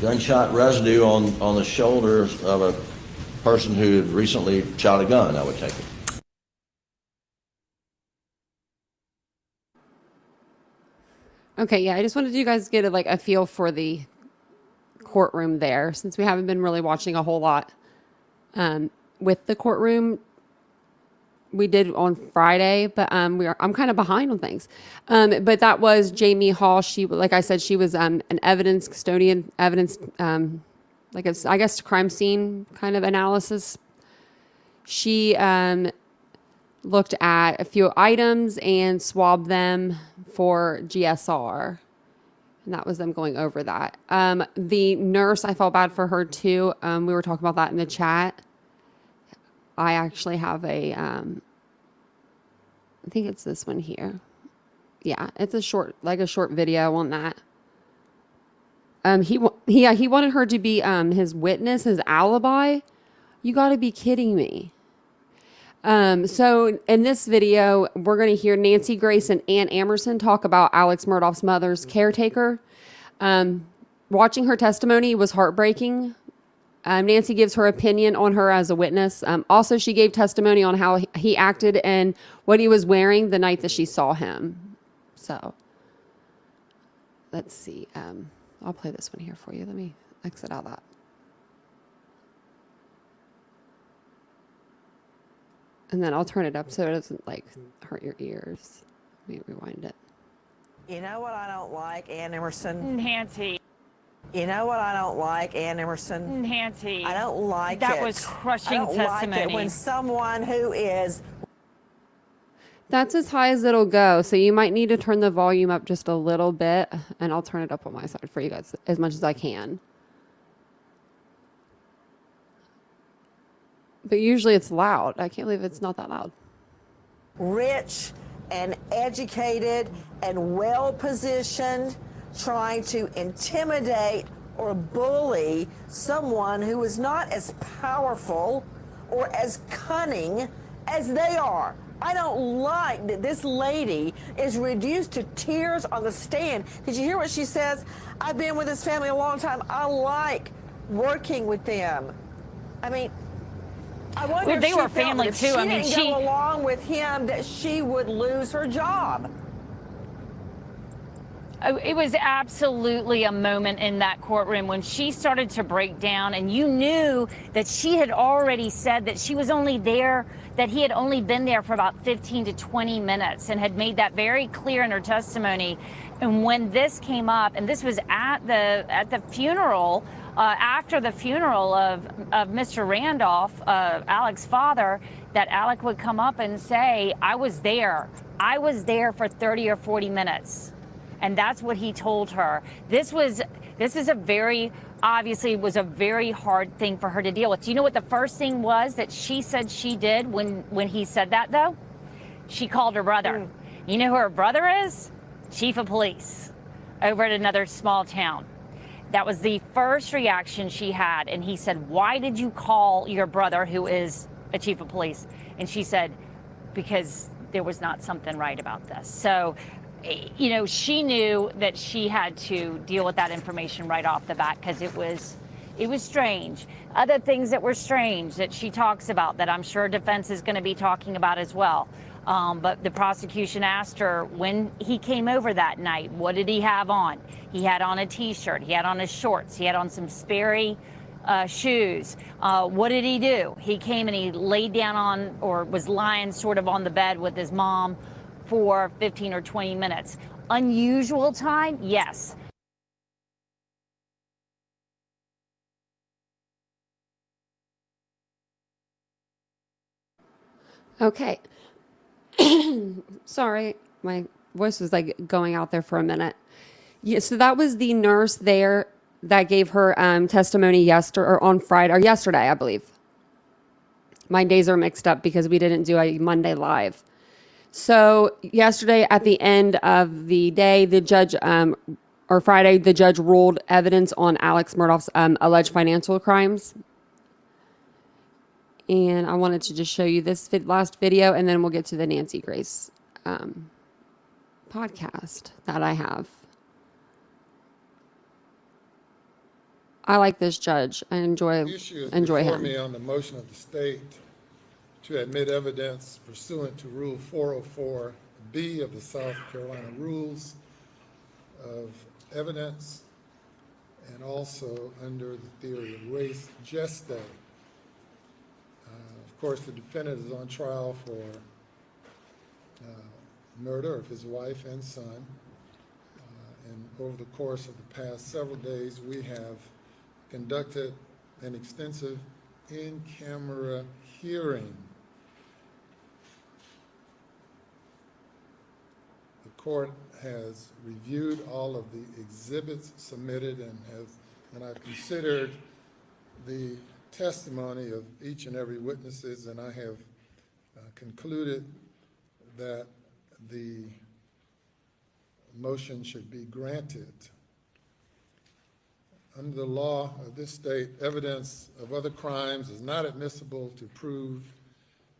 Speaker 4: gunshot residue on the shoulders of a person who had recently shot a gun, I would take it.
Speaker 1: Okay, yeah, I just wanted you guys to get a feel for the courtroom there, since we haven't been really watching a whole lot with the courtroom. We did on Friday, but I'm kind of behind on things. But that was Jamie Hall. She, like I said, she was an evidence custodian, I guess crime scene kind of analysis. She looked at a few items and swabbed them for GSR. And that was them going over that. The nurse, I felt bad for her too. We were talking about that in the chat. I actually have I think it's this one here. Yeah, it's a short video on that. He wanted her to be his witness, his alibi. You got to be kidding me. So in this video, we're going to hear Nancy Grace and Ann Amerson talk about Alex Murdaugh's mother's caretaker. Watching her testimony was heartbreaking. Nancy gives her opinion on her as a witness. Also, she gave testimony on how he acted and what he was wearing the night that she saw him. So, let's see. I'll play this one here for you. Let me exit out that. And then I'll turn it up so it doesn't hurt your ears. Let me rewind it.
Speaker 6: You know what I don't like, Ann Emerson?
Speaker 7: Nancy.
Speaker 6: You know what I don't like, Ann Emerson?
Speaker 7: Nancy.
Speaker 6: I don't like it.
Speaker 7: That was crushing
Speaker 6: I don't
Speaker 7: testimony.
Speaker 6: like it when someone who is...
Speaker 1: That's as high as it'll go, so you might need to turn the volume up just a little bit, and I'll turn it up on my side for you guys as much as I can. But usually it's loud. I can't believe it's not that loud.
Speaker 6: Rich and educated and well-positioned, trying to intimidate or bully someone who is not as powerful or as cunning as they are. I don't like that this lady is reduced to tears on the stand. Did you hear what she says? I've been with this family a long time. I like working with them. I mean, I wonder if
Speaker 7: They
Speaker 6: she
Speaker 7: were
Speaker 6: felt
Speaker 7: family
Speaker 6: that if
Speaker 7: too.
Speaker 6: she
Speaker 7: I mean,
Speaker 6: didn't go along with him, that she would lose her job.
Speaker 7: It was absolutely a moment in that courtroom when she started to break down, and you knew that she had already said that she was only there, that he had only been there for about 15 to 20 minutes and had made that very clear in her testimony. And when this came up, and this was at the funeral, after the funeral of Mr. Randolph, Alec's father, that Alec would come up and say, I was there for 30 or 40 minutes. And that's what he told her. This is a very, obviously was a very hard thing for her to deal with. Do you know what the first thing was that she said she did when he said that though? She called her brother. You know who her brother is? chief of police over at another small town. That was the first reaction she had. And he said, why did you call your brother, who is a chief of police? And she said, because there was not something right about this. So, you know, she knew that she had to deal with that information right off the bat because it was strange. Other things that were strange that she talks about that I'm sure defense is going to be talking about as well. But the prosecution asked her when he came over that night, what did he have on? He had on a T-shirt. He had on his shorts. He had on some Sperry shoes. What did he do? He came and he laid down on, or was lying sort of on the bed with his mom for 15 or 20 minutes. Unusual time? Yes.
Speaker 1: Okay. Sorry, my voice was like going out there for a minute. Yeah, so that was the nurse there that gave her testimony yesterday, I believe. My days are mixed up because we didn't do a Monday live. So yesterday at the end of the day, the judge, or Friday, the judge ruled evidence on Alex Murdaugh's alleged financial crimes. And I wanted to just show you this last video, and then we'll get to the Nancy Grace podcast that I have. I like this judge. I enjoy
Speaker 5: before
Speaker 1: him.
Speaker 5: me on the motion of the state to admit evidence pursuant to Rule 404B of the South Carolina Rules of Evidence, and also under the theory of res gestae. Of course, the defendant is on trial for murder of his wife and son. And over the course of the past several days, we have conducted an extensive in-camera hearing. The court has reviewed all of the exhibits submitted and I've considered the testimony of each and every witnesses, and I have concluded that the motion should be granted. Under the law of this state, evidence of other crimes is not admissible to prove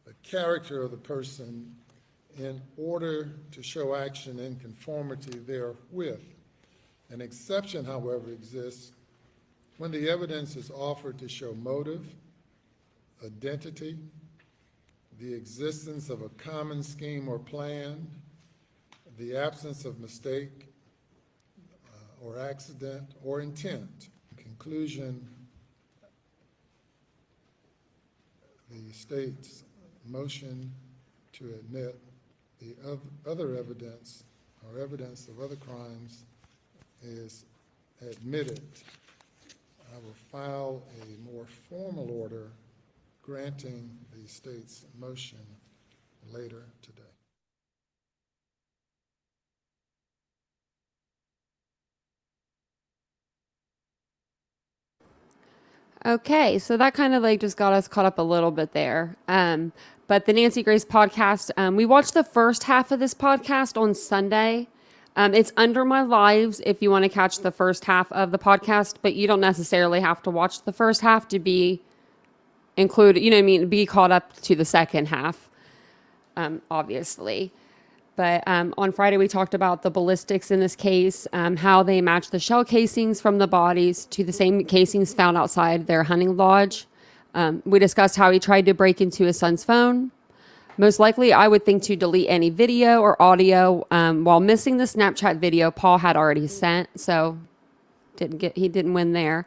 Speaker 5: the character of the person in order to show action in conformity therewith. An exception, however, exists when the evidence is offered to show motive, identity, the existence of a common scheme or plan, the absence of mistake or accident or intent. In conclusion, the state's motion to admit the other evidence or evidence of other crimes is admitted. I will file a more formal order granting the state's motion later today.
Speaker 1: Okay, so that kind of like just got us caught up a little bit there. But the Nancy Grace podcast, we watched the first half of this podcast on Sunday. It's under my lives if you want to catch the first half of the podcast, but you don't necessarily have to watch the first half to be included, you know what I mean, be caught up to the second half, obviously. But on Friday, we talked about the ballistics in this case, how they matched the shell casings from the bodies to the same casings found outside their hunting lodge. We discussed how he tried to break into his son's phone. Most likely, I would think to delete any video or audio while missing the Snapchat video Paul had already sent, so he didn't win there.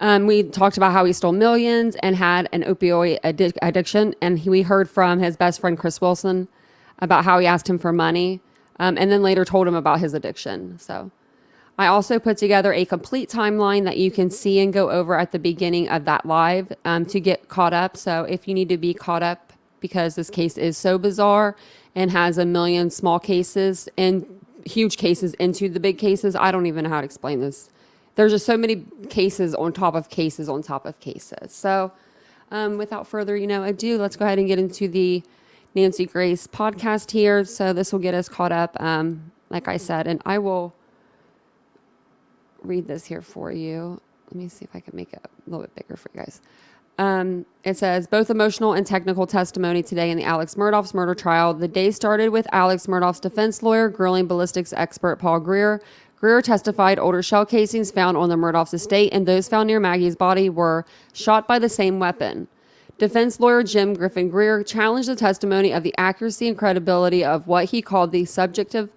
Speaker 1: We talked about how he stole millions and had an opioid addiction, and we heard from his best friend Chris Wilson about how he asked him for money, and then later told him about his addiction. So I also put together a complete timeline that you can see and go over at the beginning of that live to get caught up. So if you need to be caught up, because this case is so bizarre and has a million small cases and huge cases into the big cases, I don't even know how to explain this. There's just so many cases on top of cases on top of cases. So without further ado, let's go ahead and get into the Nancy Grace podcast here. So this will get us caught up like I said, and I will read this here for you. Let me see if I can make it a little bit bigger for you guys. It says, both emotional and technical testimony today in the Alex Murdaugh's murder trial. The day started with Alex Murdaugh's defense lawyer grilling ballistics expert Paul Greer. Greer testified older shell casings found on the Murdaugh's estate and those found near Maggie's body were shot by the same weapon. Defense lawyer Jim Griffin Greer challenged the testimony of the accuracy and credibility of what he called the subjective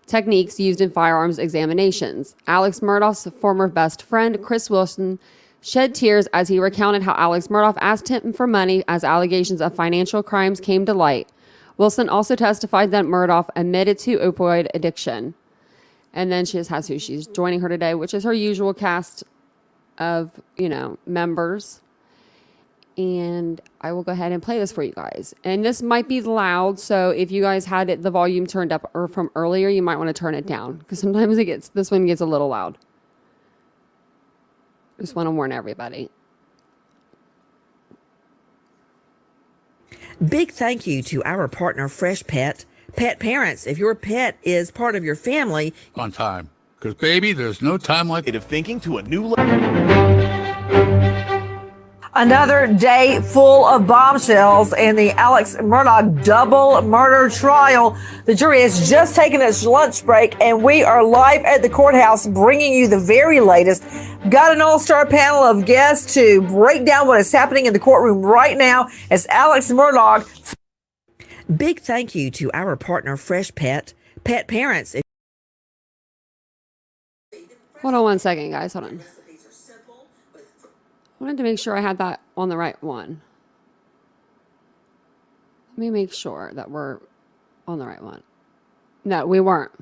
Speaker 1: techniques used in firearms examinations. Alex Murdaugh's former best friend, Chris Wilson, shed tears as he recounted how Alex Murdaugh asked him for money as allegations of financial crimes came to light. Wilson also testified that Murdaugh admitted to opioid addiction. And then she just has who she's joining her today, which is her usual cast of, members. And I will go ahead and play this for you guys. And this might be loud, so if you guys had the volume turned up or from earlier, you might want to turn it down because sometimes this one gets a little loud. Just want to warn everybody.
Speaker 8: Big thank you to our partner Fresh Pet. Pet parents, if your pet is part of your family,
Speaker 9: on time. Because, baby, there's no time like
Speaker 10: Of thinking to a new
Speaker 6: Another day full of bombshells in the Alex Murdaugh double murder trial. The jury has just taken its lunch break, and we are live at the courthouse bringing you the very latest. Got an all-star panel of guests to break down what is happening in the courtroom right now as Alex Murdaugh.
Speaker 8: big thank you to our partner Fresh Pet. Pet parents,
Speaker 1: Hold on one second, guys. Hold on. I wanted to make sure I had that on the right one. Let me make sure that we're on the right one. No, we weren't.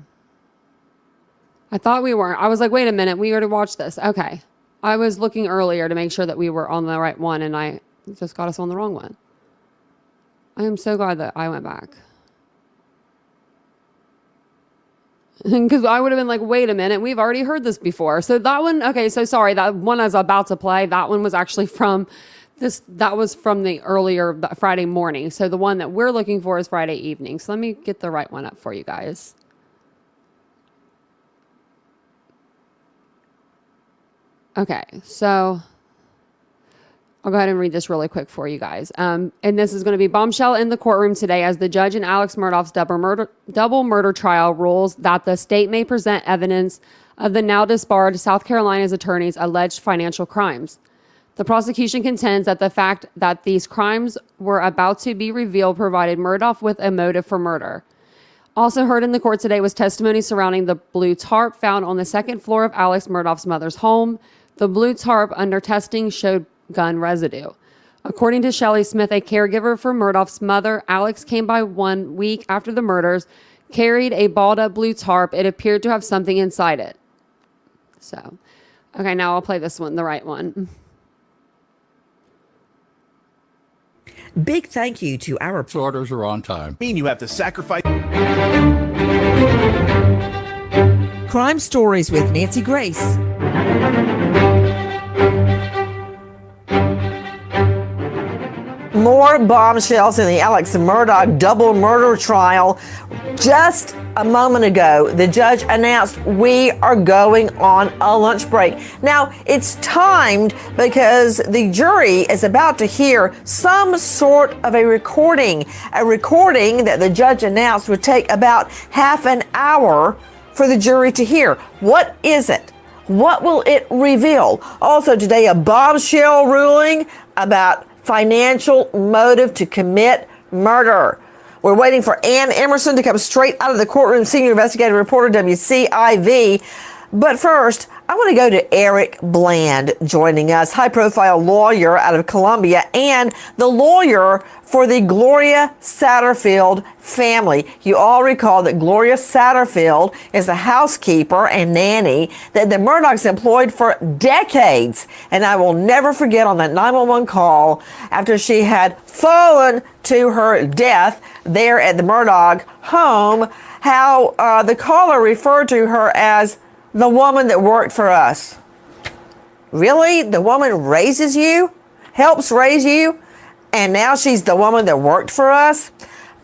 Speaker 1: I thought we weren't. I was like, wait a minute, we already watched this. Okay. I was looking earlier to make sure that we were on the right one, and I just got us on the wrong one. I am so glad that I went back. Because I would have been like, wait a minute, we've already heard this before. So that one, okay, so sorry, that one I was about to play, that one was actually from this, that was from the earlier Friday morning. So the one that we're looking for is Friday evening. So let me get the right one up for you guys. Okay, so I'll go ahead and read this really quick for you guys. And this is going to be bombshell in the courtroom today as the judge in Alex Murdaugh's double murder trial rules that the state may present evidence of the now-disbarred South Carolina's attorney's alleged financial crimes. The prosecution contends that the fact that these crimes were about to be revealed provided Murdaugh with a motive for murder. Also heard in the court today was testimony surrounding the blue tarp found on the second floor of Alex Murdaugh's mother's home. The blue tarp under testing showed gun residue. According to Shelly Smith, a caregiver for Murdaugh's mother, Alex came by 1 week after the murders, carried a balled up blue tarp. It appeared to have something inside it. So, okay, now I'll play this one, the right one.
Speaker 8: big thank you to our
Speaker 9: orders are on time.
Speaker 10: mean you have to sacrifice.
Speaker 8: Crime Stories with Nancy Grace.
Speaker 6: More bombshells in the Alex Murdaugh double murder trial. Just a moment ago, the judge announced we are going on a lunch break. Now, it's timed because the jury is about to hear some sort of a recording that the judge announced would take about half an hour for the jury to hear. What is it? What will it reveal? Also today, a bombshell ruling about financial motive to commit murder. We're waiting for Ann Emerson to come straight out of the courtroom, senior investigative reporter, WCIV. But first, I want to go to Eric Bland joining us, high-profile lawyer out of Columbia and the lawyer for the Gloria Satterfield family. You all recall that Gloria Satterfield is a housekeeper and nanny that the Murdaughs employed for decades. And I will never forget on that 911 call after she had fallen to her death there at the Murdaugh home, how the caller referred to her as the woman that worked for us. Really? The woman raises you? Helps raise you? And now she's the woman that worked for us?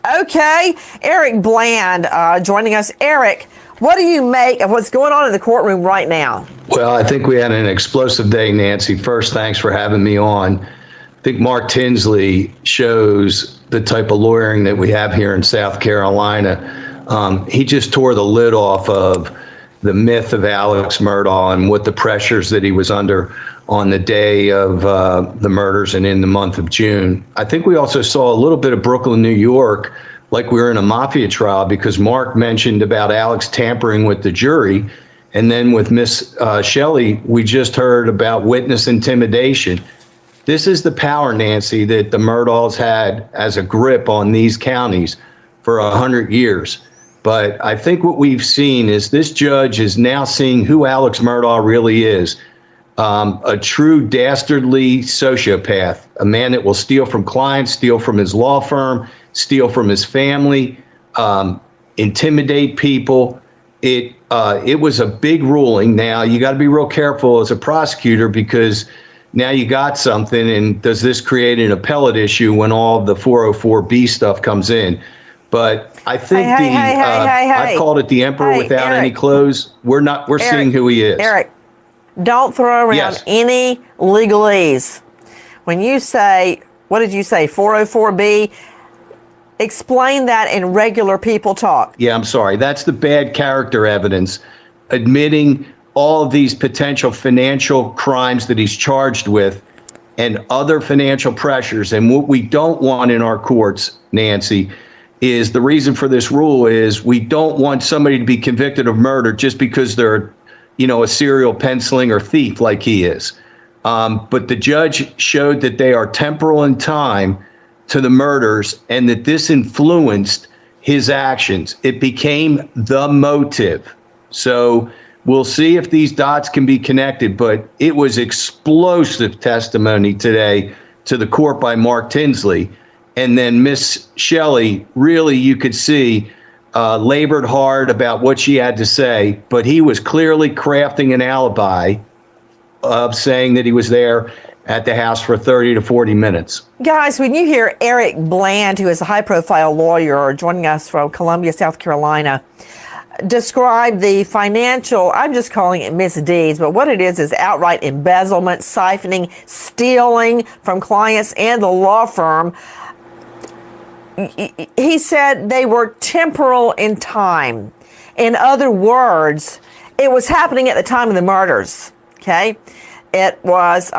Speaker 6: Okay, Eric Bland joining us. Eric, what do you make of what's going on in the courtroom right now?
Speaker 11: Well, I think we had an explosive day, Nancy. First, thanks for having me on. I think Mark Tinsley shows the type of lawyering that we have here in South Carolina. He just tore the lid off of the myth of Alex Murdaugh and what the pressures that he was under on the day of the murders and in the month of June. I think we also saw a little bit of Brooklyn, New York, like we were in a mafia trial, because Mark mentioned about Alex tampering with the jury. And then with Miss Shelly, we just heard about witness intimidation. This is the power, Nancy, that the Murdaughs had as a grip on these counties for 100 years. But I think what we've seen is this judge is now seeing who Alex Murdaugh really is. A true dastardly sociopath, a man that will steal from clients, steal from his law firm, steal from his family, intimidate people. It was a big ruling. Now, you got to be real careful as a prosecutor, because now you got something, and does this create an appellate issue when all the 404B stuff comes in? But I think I called it the emperor without any clothes. We're seeing who he is.
Speaker 6: Eric, don't throw around any legalese. When you say, what did you say, 404B? Explain that in regular people talk.
Speaker 11: Yeah, I'm sorry. That's the bad character evidence, admitting all of these potential financial crimes that he's charged with and other financial pressures. And what we don't want in our courts, Nancy, is the reason for this rule is we don't want somebody to be convicted of murder just because they're, a serial penciling or thief like he is. But the judge showed that they are temporal in time to the murders and that this influenced his actions. It became the motive. So we'll see if these dots can be connected, but it was explosive testimony today to the court by Mark Tinsley. And then Miss Shelly, really, you could see, labored hard about what she had to say, but he was clearly crafting an alibi of saying that he was there at the house for 30 to 40 minutes.
Speaker 6: Guys, when you hear Eric Bland, who is a high-profile lawyer joining us from Columbia, South Carolina, describe the financial, I'm just calling it misdeeds, but what it is outright embezzlement, siphoning, stealing from clients and the law firm. He said they were temporal in time. In other words, it was happening at the time of the murders, okay? It was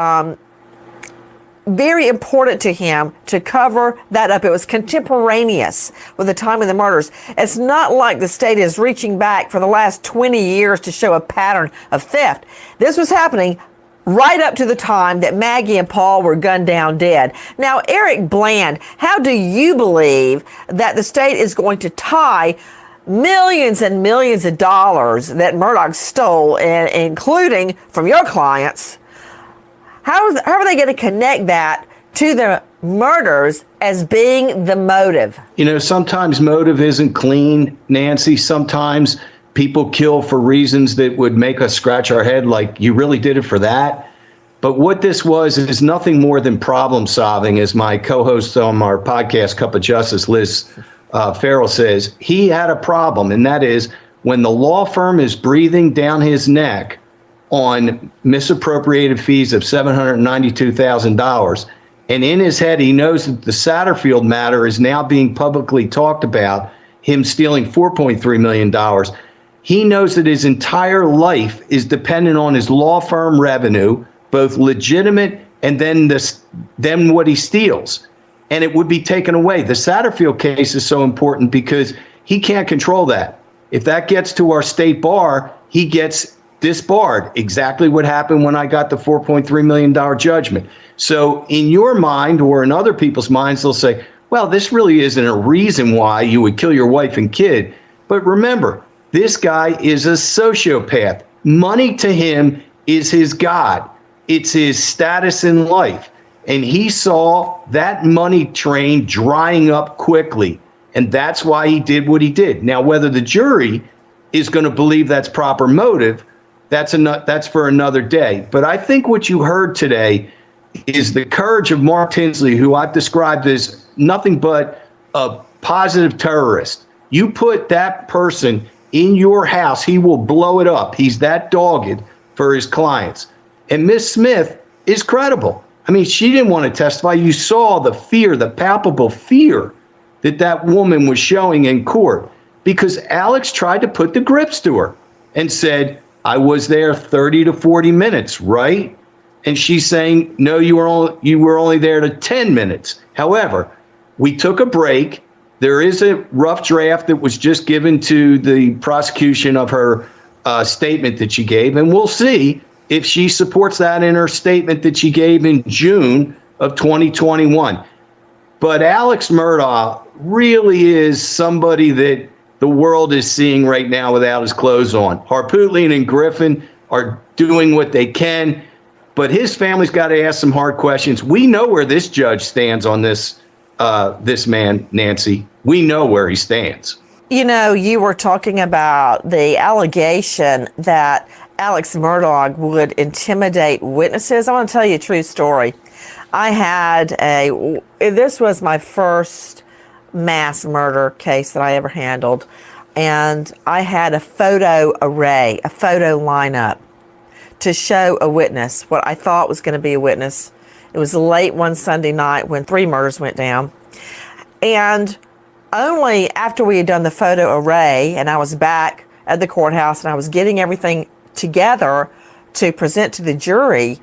Speaker 6: very important to him to cover that up. It was contemporaneous with the time of the murders. It's not like the state is reaching back for the last 20 years to show a pattern of theft. This was happening right up to the time that Maggie and Paul were gunned down dead. Now, Eric Bland, how do you believe that the state is going to tie millions and millions of dollars that Murdaugh stole, including from your clients? How are they going to connect that to the murders as being the motive?
Speaker 11: Sometimes motive isn't clean, Nancy. Sometimes people kill for reasons that would make us scratch our head, like, you really did it for that? But what this was is nothing more than problem solving, as my co-host on our podcast, Cup of Justice, Liz Farrell, says. He had a problem, and that is when the law firm is breathing down his neck on misappropriated fees of $792,000, and in his head he knows that the Satterfield matter is now being publicly talked about, him stealing $4.3 million. He knows that his entire life is dependent on his law firm revenue, both legitimate and then what he steals. And it would be taken away. The Satterfield case is so important because he can't control that. If that gets to our state bar, he gets disbarred. Exactly what happened when I got the $4.3 million judgment. So in your mind, or in other people's minds, they'll say, well, this really isn't a reason why you would kill your wife and kid. But remember, this guy is a sociopath. Money to him is his God. It's his status in life. And he saw that money train drying up quickly. And that's why he did what he did. Now, whether the jury is going to believe that's proper motive, that's for another day. But I think what you heard today is the courage of Mark Tinsley, who I've described as nothing but a positive terrorist. You put that person in your house, he will blow it up. He's that dogged for his clients. And Miss Smith is credible. I mean, she didn't want to testify. You saw the fear, the palpable fear that that woman was showing in court because Alex tried to put the grips to her and said, I was there 30 to 40 minutes, right? And she's saying, no, you were only there to 10 minutes. However, we took a break. There is a rough draft that was just given to the prosecution of her statement that she gave, and we'll see if she supports that in her statement that she gave in June of 2021. But Alex Murdaugh really is somebody that the world is seeing right now without his clothes on. Harpootlian and Griffin are doing what they can, but his family's got to ask some hard questions. We know where this judge stands on this man, Nancy. We know where he stands.
Speaker 6: You know, you were talking about the allegation that Alex Murdaugh would intimidate witnesses. I want to tell you a true story. This was my first mass murder case that I ever handled. And I had a photo array, a photo lineup to show a witness, what I thought was going to be a witness. It was late one Sunday night when 3 murders went down. And only after we had done the photo array and I was back at the courthouse and I was getting everything together to present to the jury,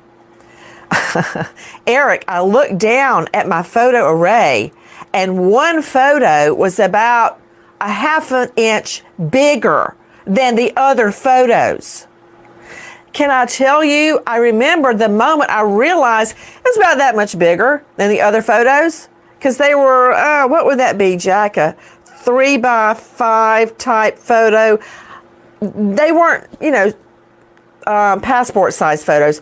Speaker 6: Eric, I looked down at my photo array and one photo was about a half an inch bigger than the other photos. Can I tell you, I remember the moment I realized it was about that much bigger than the other photos. Because they were, what would that be, Jack? A 3x5 type photo. They weren't, passport size photos.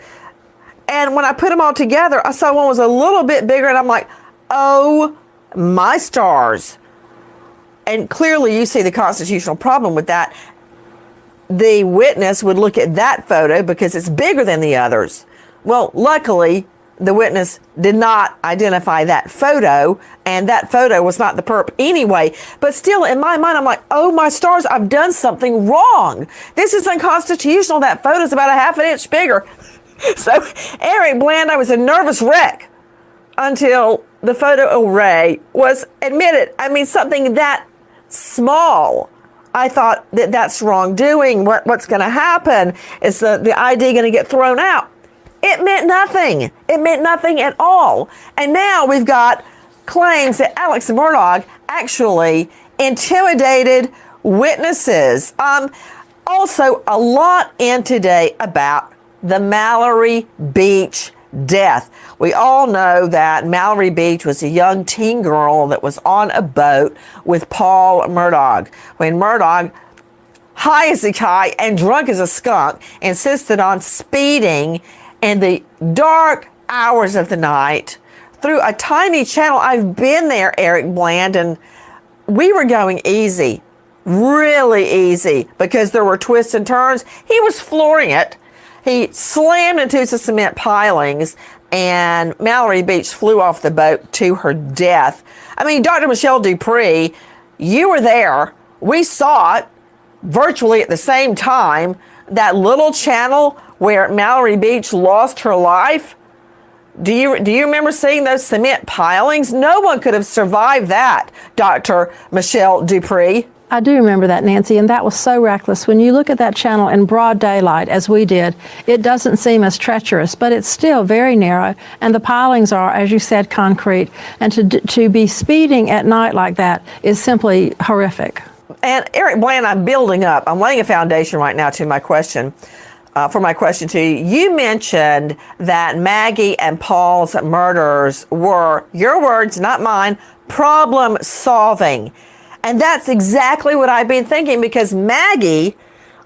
Speaker 6: And when I put them all together, I saw one was a little bit bigger and I'm like, oh my stars. And clearly you see the constitutional problem with that. The witness would look at that photo because it's bigger than the others. Well, luckily, the witness did not identify that photo, and that photo was not the perp anyway. But still, in my mind, I'm like, oh my stars, I've done something wrong. This is unconstitutional. That photo's about a half an inch bigger. So, Eric Bland, I was a nervous wreck until the photo array was admitted. I mean, something that small. I thought that that's wrongdoing. What's going to happen? Is the ID going to get thrown out? It meant nothing. It meant nothing at all. And now we've got claims that Alex Murdaugh actually intimidated witnesses. Also, a lot in today about the Mallory Beach death. We all know that Mallory Beach was a young teen girl that was on a boat with Paul Murdaugh. When Murdaugh, high as a kite and drunk as a skunk, insisted on speeding in the dark hours of the night through a tiny channel. I've been there, Eric Bland, and we were going easy, really easy, because there were twists and turns. He was flooring it. He slammed into some cement pilings, and Mallory Beach flew off the boat to her death. I mean, Dr. Michelle Dupree, you were there. We saw it virtually at the same time. That little channel where Mallory Beach lost her life. Do you remember seeing those cement pilings? No one could have survived that, Dr. Michelle Dupree.
Speaker 12: I do remember that, Nancy, and that was so reckless. When you look at that channel in broad daylight, as we did, it doesn't seem as treacherous, but it's still very narrow, and the pilings are, as you said, concrete. And to be speeding at night like that is simply horrific.
Speaker 6: And Eric Bland, I'm building up. I'm laying a foundation right now to my question. For my question to you, you mentioned that Maggie and Paul's murders were, your words, not mine, problem solving. And that's exactly what I've been thinking, because Maggie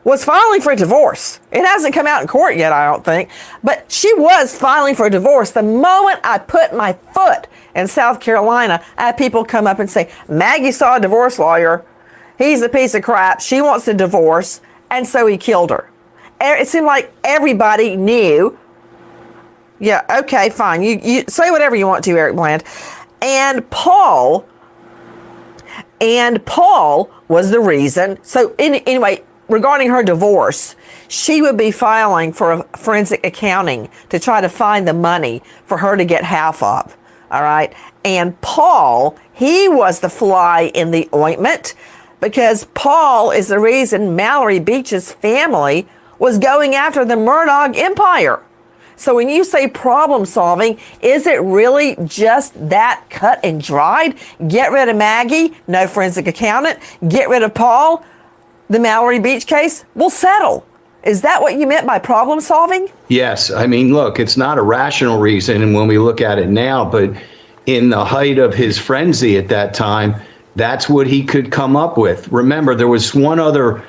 Speaker 6: was filing for a divorce. It hasn't come out in court yet, I don't think, but she was filing for a divorce. The moment I put my foot in South Carolina, I had people come up and say, Maggie saw a divorce lawyer. He's a piece of crap. She wants a divorce, and so he killed her. It seemed like everybody knew. Yeah, okay, fine. You say whatever you want to, Eric Bland. And Paul And Paul was the reason. So anyway, regarding her divorce, she would be filing for a forensic accounting to try to find the money for her to get half of. All right. And Paul, he was the fly in the ointment because Paul is the reason Mallory Beach's family was going after the Murdaugh empire. So when you say problem solving, is it really just that cut and dried? Get rid of Maggie, no forensic accountant. Get rid of Paul, the Mallory Beach case, we'll settle. Is that what you meant by problem solving?
Speaker 11: Yes. I mean, look, it's not a rational reason. And when we look at it now, but in the height of his frenzy at that time, that's what he could come up with. Remember, there was one other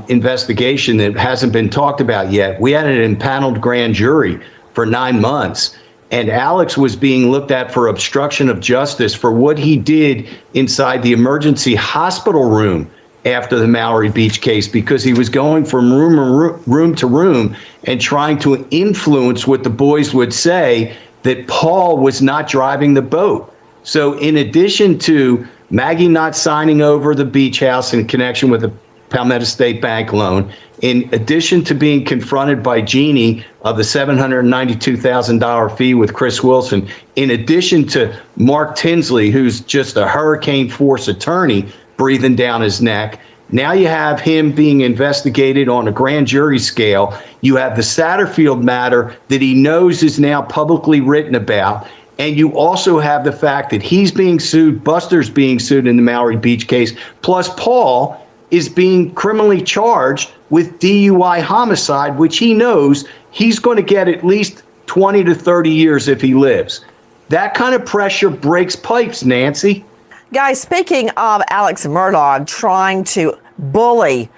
Speaker 11: investigation that hasn't been talked about yet. We had an impaneled grand jury for 9 months, and Alex was being looked at for obstruction of justice for what he did inside the emergency hospital room after the Mallory Beach case, because he was going from room to room and trying to influence what the boys would say that Paul was not driving the boat. So in addition to Maggie not signing over the beach house in connection with the Palmetto State Bank loan, in addition to being confronted by Jeannie of the $792,000 fee with Chris Wilson, in addition to Mark Tinsley, who's just a hurricane force attorney breathing down his neck, now you have him being investigated on a grand jury scale. You have the Satterfield matter that he knows is now publicly written about. And you also have the fact that he's being sued, Buster's being sued in the Mallory Beach case, plus Paul is being criminally charged with DUI homicide, which he knows he's going to get at least 20 to 30 years if he lives. That kind of pressure breaks pipes, Nancy.
Speaker 6: Guys, speaking of Alex Murdaugh trying to bully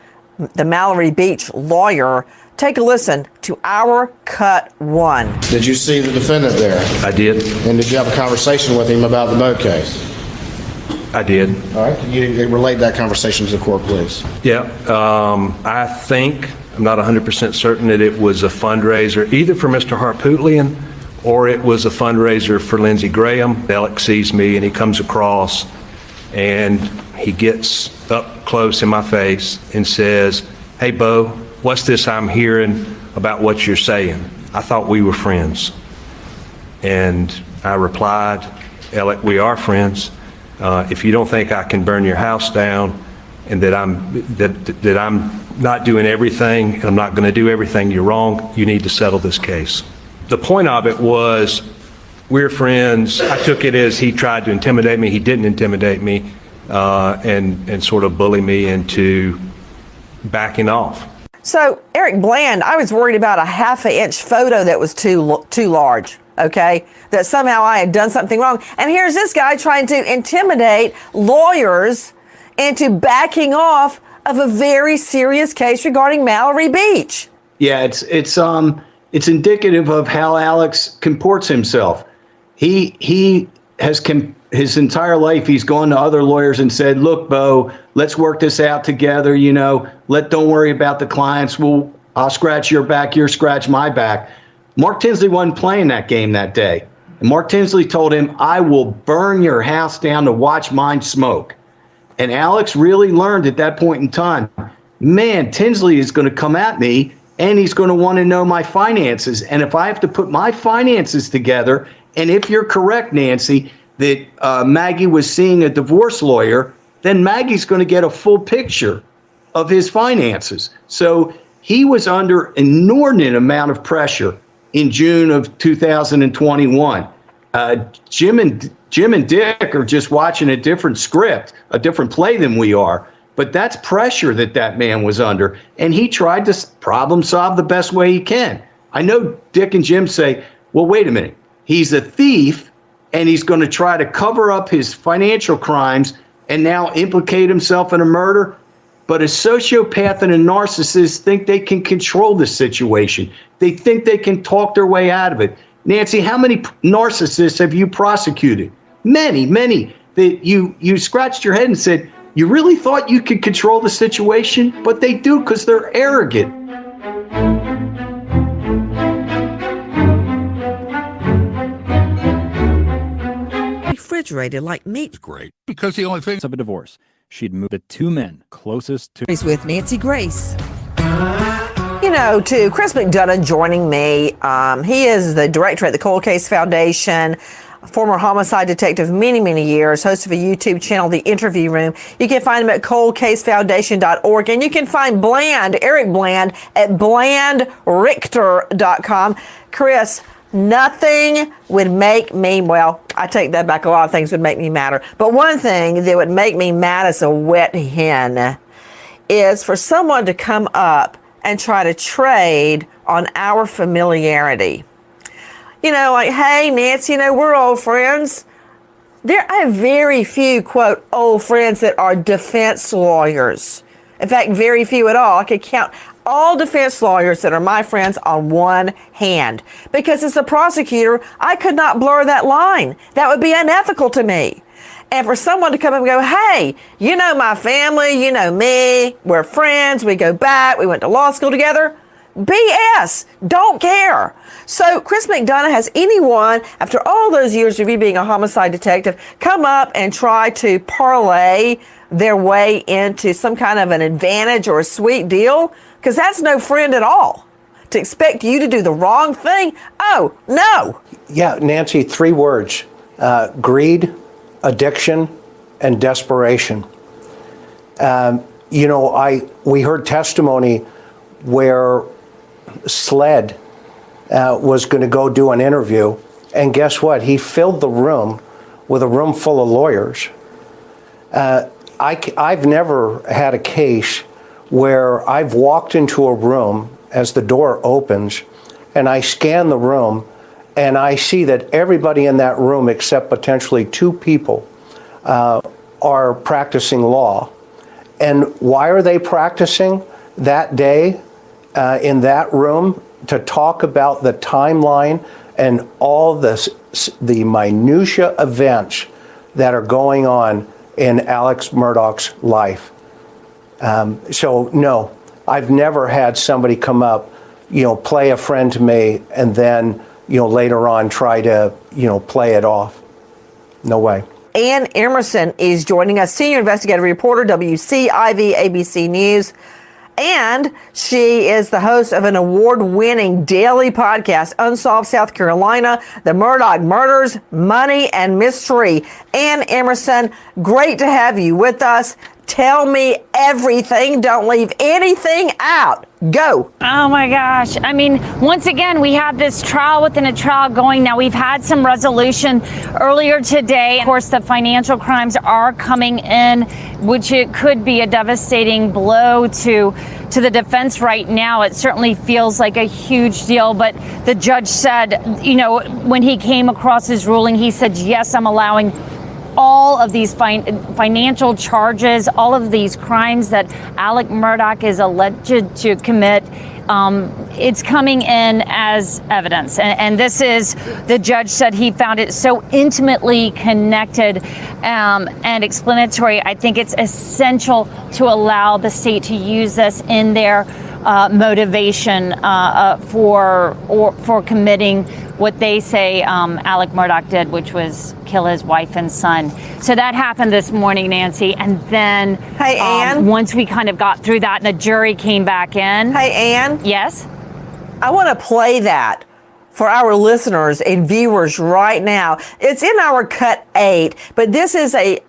Speaker 6: the Mallory Beach lawyer, take a listen to our cut one.
Speaker 13: Did you see the defendant there?
Speaker 14: I did.
Speaker 13: And did you have a conversation with him about the boat case?
Speaker 14: I did.
Speaker 13: All right. Can you relate that conversation to the court, please?
Speaker 14: Yeah. I think, I'm not 100% certain that it was a fundraiser either for Mr. Harpootlian or it was a fundraiser for Lindsey Graham. Alex sees me and he comes across and he gets up close in my face and says, "Hey, Bo, what's this I'm hearing about what you're saying? I thought we were friends." And I replied, "Alec, we are friends. If you don't think I can burn your house down and that I'm not doing everything and I'm not going to do everything, you're wrong. You need to settle this case." The point of it was, we're friends. I took it as he tried to intimidate me. He didn't intimidate me and sort of bully me into backing off.
Speaker 6: So, Eric Bland, I was worried about a half-inch photo that was too large, okay? That somehow I had done something wrong. And here's this guy trying to intimidate lawyers into backing off of a very serious case regarding Mallory Beach.
Speaker 11: Yeah, it's indicative of how Alex comports himself. He has his entire life, he's gone to other lawyers and said, "Look, Bo, let's work this out together. You know, don't worry about the clients. I'll scratch your back, you scratch my back." Mark Tinsley wasn't playing that game that day. And Mark Tinsley told him, "I will burn your house down to watch mine smoke." And Alex really learned at that point in time, man, Tinsley is going to come at me and he's going to want to know my finances. And if I have to put my finances together, and if you're correct, Nancy, that Maggie was seeing a divorce lawyer, then Maggie's going to get a full picture of his finances. So he was under an inordinate amount of pressure in June of 2021. Jim and Dick are just watching a different script, a different play than we are. But that's pressure that man was under. And he tried to problem solve the best way he can. I know Dick and Jim say, well, wait a minute. He's a thief and he's going to try to cover up his financial crimes and now implicate himself in a murder. But a sociopath and a narcissist think they can control the situation. They think they can talk their way out of it. Nancy, how many narcissists have you prosecuted? Many, many. That you scratched your head and said, you really thought you could control the situation? But they do because they're arrogant.
Speaker 8: refrigerated like meat.
Speaker 9: Great. Because the only thing
Speaker 10: Of a divorce, she'd moved the two men closest to.
Speaker 8: With Nancy Grace.
Speaker 6: You know, to Chris McDonough joining me. He is the director at the Cold Case Foundation, former homicide detective many, many years, host of a YouTube channel, The Interview Room. You can find him at coldcasefoundation.org, and you can find Eric Bland, at blandrichter.com. Chris, nothing would make me, well, I take that back, a lot of things would make me madder. But one thing that would make me mad as a wet hen is for someone to come up and try to trade on our familiarity. You know, like, hey, Nancy, you know, we're old friends. I have very few, quote, old friends that are defense lawyers. In fact, very few at all. I could count all defense lawyers that are my friends on one hand. Because as a prosecutor, I could not blur that line. That would be unethical to me. And for someone to come up and go, hey, you know my family, you know me, we're friends, we go back, we went to law school together. BS. Don't care. So Chris McDonough, has anyone, after all those years of you being a homicide detective, come up and try to parlay their way into some kind of an advantage or a sweet deal? Because that's no friend at all. To expect you to do the wrong thing? Oh, no.
Speaker 15: Yeah, Nancy, 3 words. Greed, addiction, and desperation. You know, we heard testimony where SLED was going to go do an interview, and guess what? He filled the room with a room full of lawyers. I've never had a case where I've walked into a room as the door opens, and I scan the room, and I see that everybody in that room except potentially 2 people are practicing law. And why are they practicing that day in that room? To talk about the timeline and all the minutia events that are going on in Alex Murdaugh's life. So no, I've never had somebody come up, you know, play a friend to me, and then, you know, later on try to, you know, play it off. No way.
Speaker 6: Ann Emerson is joining us, senior investigative reporter, WCIV ABC News. And she is the host of an award-winning daily podcast, Unsolved South Carolina, The Murdaugh Murders, Money, and Mystery. Ann Emerson, great to have you with us. Tell me everything. Don't leave anything out. Go.
Speaker 7: Oh my gosh. I mean, once again, we have this trial within a trial going. Now, we've had some resolution earlier today. Of course, the financial crimes are coming in, which it could be a devastating blow to the defense right now. It certainly feels like a huge deal. But the judge said, you know, when he came across his ruling, he said, yes, I'm allowing all of these financial charges, all of these crimes that Alec Murdaugh is alleged to commit. It's coming in as evidence. And this is, the judge said he found it so intimately connected and explanatory. I think it's essential to allow the state to use this in their motivation for committing what they say Alec Murdaugh did, which was kill his wife and son. So that happened this morning, Nancy. And then
Speaker 6: hey, Ann,
Speaker 7: once we kind of got through that and the jury came back in.
Speaker 6: Hey, Ann.
Speaker 7: Yes?
Speaker 6: I want to play that for our listeners and viewers right now. It's in our Cut 8, but this is a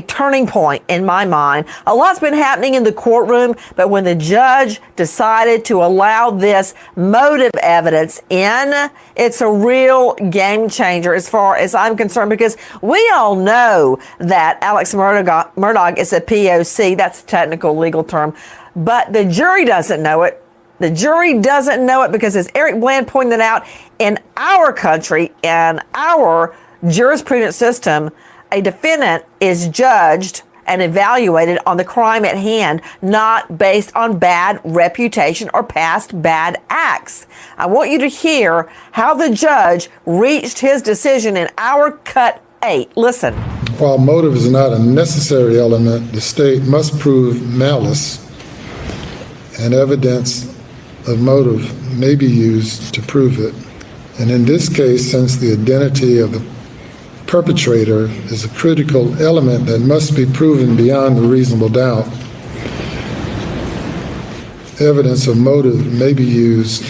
Speaker 6: turning point in my mind. A lot's been happening in the courtroom, but when the judge decided to allow this motive evidence in, it's a real game changer as far as I'm concerned, because we all know that Alex Murdaugh is a POC. That's a technical legal term, but the jury doesn't know it. The jury doesn't know it because, as Eric Bland pointed out, in our country and our jurisprudence system, a defendant is judged and evaluated on the crime at hand, not based on bad reputation or past bad acts. I want you to hear how the judge reached his decision in our Cut 8. Listen.
Speaker 5: While motive is not a necessary element, the state must prove malice, and evidence of motive may be used to prove it. And in this case, since the identity of the perpetrator is a critical element that must be proven beyond a reasonable doubt. Evidence of motive may be used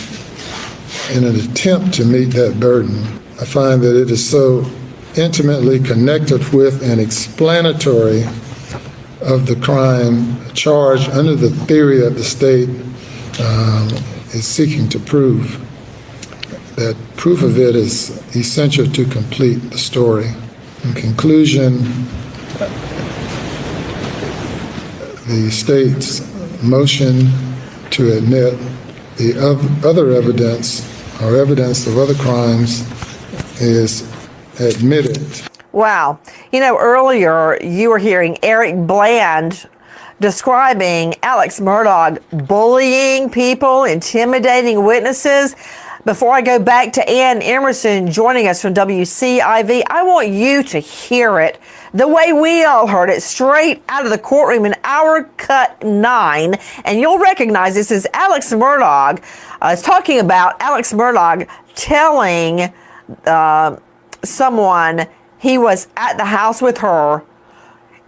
Speaker 5: in an attempt to meet that burden. I find that it is so intimately connected with and explanatory of the crime charged under the theory that the state is seeking to prove, that proof of it is essential to complete the story. In conclusion, the state's motion to admit the other evidence or evidence of other crimes is admitted.
Speaker 6: Wow. You know, earlier you were hearing Eric Bland describing Alex Murdaugh bullying people, intimidating witnesses. Before I go back to Ann Emerson joining us from WCIV, I want you to hear it the way we all heard it, straight out of the courtroom in our cut 9. And you'll recognize this is Alex Murdaugh. Is talking about Alex Murdaugh telling someone he was at the house with her.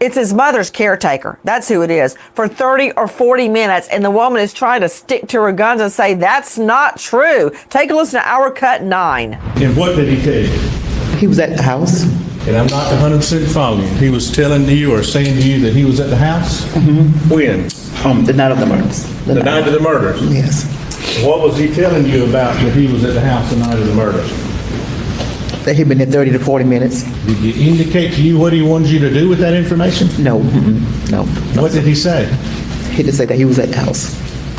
Speaker 6: It's his mother's caretaker. That's who it is. For 30 or 40 minutes. And the woman is trying to stick to her guns and say, that's not true. Take a listen to our cut 9.
Speaker 2: And what did he tell you?
Speaker 16: He was at the house.
Speaker 2: And I'm not 100% following you. He was telling you or saying to you that he was at the house?
Speaker 16: Mm-hmm.
Speaker 2: When?
Speaker 16: The night of the murders.
Speaker 2: The night of the murders?
Speaker 16: Yes.
Speaker 2: What was he telling you about that he was at the house the night of the murders?
Speaker 16: That he'd been there 30 to 40 minutes.
Speaker 2: Did he indicate to you what he wanted you to do with that information?
Speaker 16: No. No.
Speaker 2: What did he say?
Speaker 16: He just said that he was at the house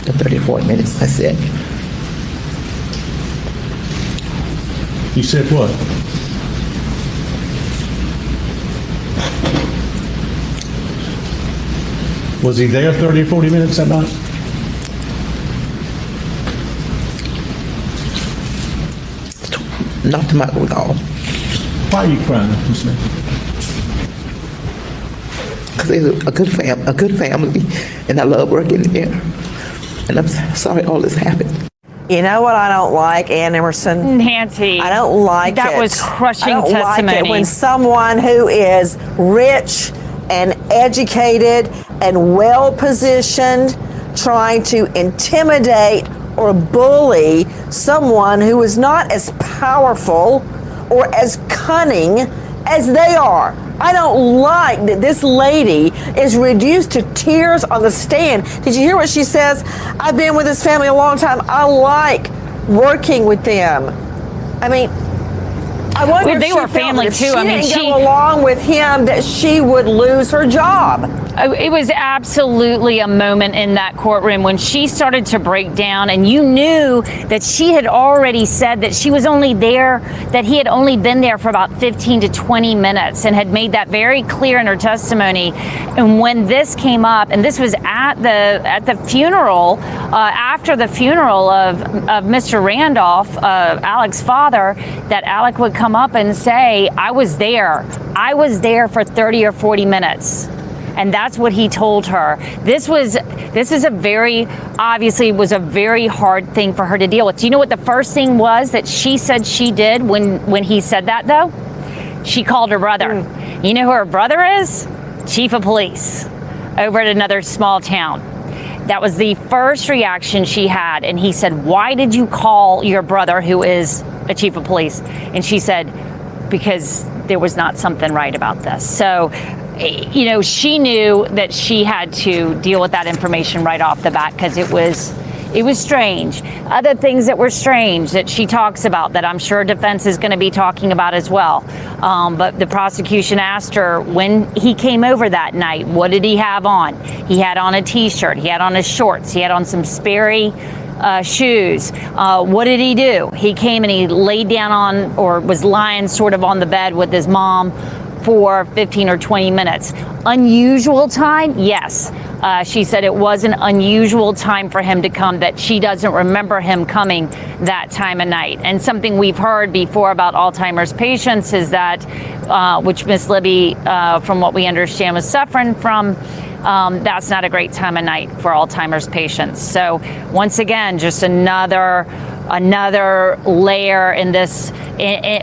Speaker 16: for 30 to 40 minutes. That's it.
Speaker 2: He said what? Was he there 30 or 40 minutes that night?
Speaker 16: Not to my recall.
Speaker 2: Why are you crying, Miss Smith?
Speaker 16: Because they're a good family, and I love working there. And I'm sorry all this happened.
Speaker 6: You know what I don't like, Ann Emerson?
Speaker 7: Nancy.
Speaker 6: I don't like
Speaker 7: that
Speaker 6: it.
Speaker 7: That was crushing
Speaker 6: I don't
Speaker 7: testimony.
Speaker 6: like it when someone who is rich and educated and well-positioned trying to intimidate or bully someone who is not as powerful or as cunning as they are. I don't like that this lady is reduced to tears on the stand. Did you hear what she says? I've been with this family a long time. I like working with them. I mean, I wonder if
Speaker 7: they
Speaker 6: she
Speaker 7: were
Speaker 6: felt
Speaker 7: family
Speaker 6: that if
Speaker 7: too.
Speaker 6: She
Speaker 7: I mean,
Speaker 6: didn't go along with him, that she would lose her job.
Speaker 7: It was absolutely a moment in that courtroom when she started to break down, and you knew that she had already said that she was only there, that he had only been there for about 15 to 20 minutes and had made that very clear in her testimony. And when this came up, and this was at the funeral, after the funeral of Mr. Randolph, Alec's father, that Alec would come up and say, I was there for 30 or 40 minutes. And that's what he told her. This is a very, obviously was a very hard thing for her to deal with. Do you know what the first thing was that she said she did when he said that, though? She called her brother. You know who her brother is? Chief of police over at another small town. That was the first reaction she had. And he said, why did you call your brother, who is a chief of police? And she said, because there was not something right about this. So, you know, she knew that she had to deal with that information right off the bat because it was strange. Other things that were strange that she talks about that I'm sure defense is going to be talking about as well. But the prosecution asked her when he came over that night, what did he have on? He had on a t-shirt, he had on his shorts, he had on some Sperry shoes. What did he do? He came and he laid down on, or was lying sort of on the bed with his mom for 15 or 20 minutes. Unusual time? Yes. She said it was an unusual time for him to come, that she doesn't remember him coming that time of night. And something we've heard before about Alzheimer's patients is that, which Miss Libby, from what we understand, was suffering from, that's not a great time of night for Alzheimer's patients. So once again, just another layer in this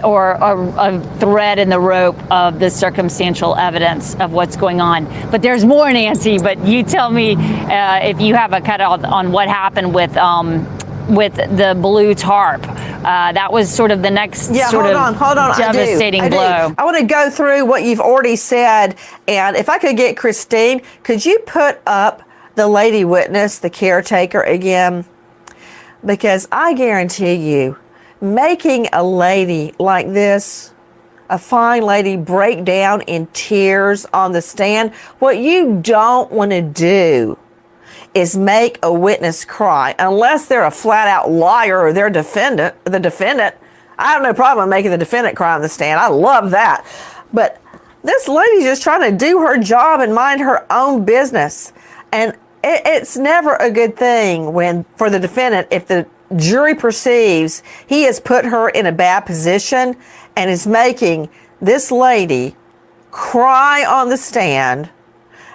Speaker 7: or a thread in the rope of the circumstantial evidence of what's going on. But there's more, Nancy. But you tell me if you have a cutoff on what happened with the blue tarp. That was sort of the next
Speaker 6: hold on.
Speaker 7: devastating blow.
Speaker 6: I want to go through what you've already said, and if I could get Christine, could you put up the lady witness, the caretaker again? Because I guarantee you, making a lady like this, a fine lady, break down in tears on the stand, what you don't want to do is make a witness cry, unless they're a flat-out liar or they're the defendant. I have no problem making the defendant cry on the stand. I love that. But this lady's just trying to do her job and mind her own business. And it's never a good thing for the defendant, if the jury perceives he has put her in a bad position and is making this lady cry on the stand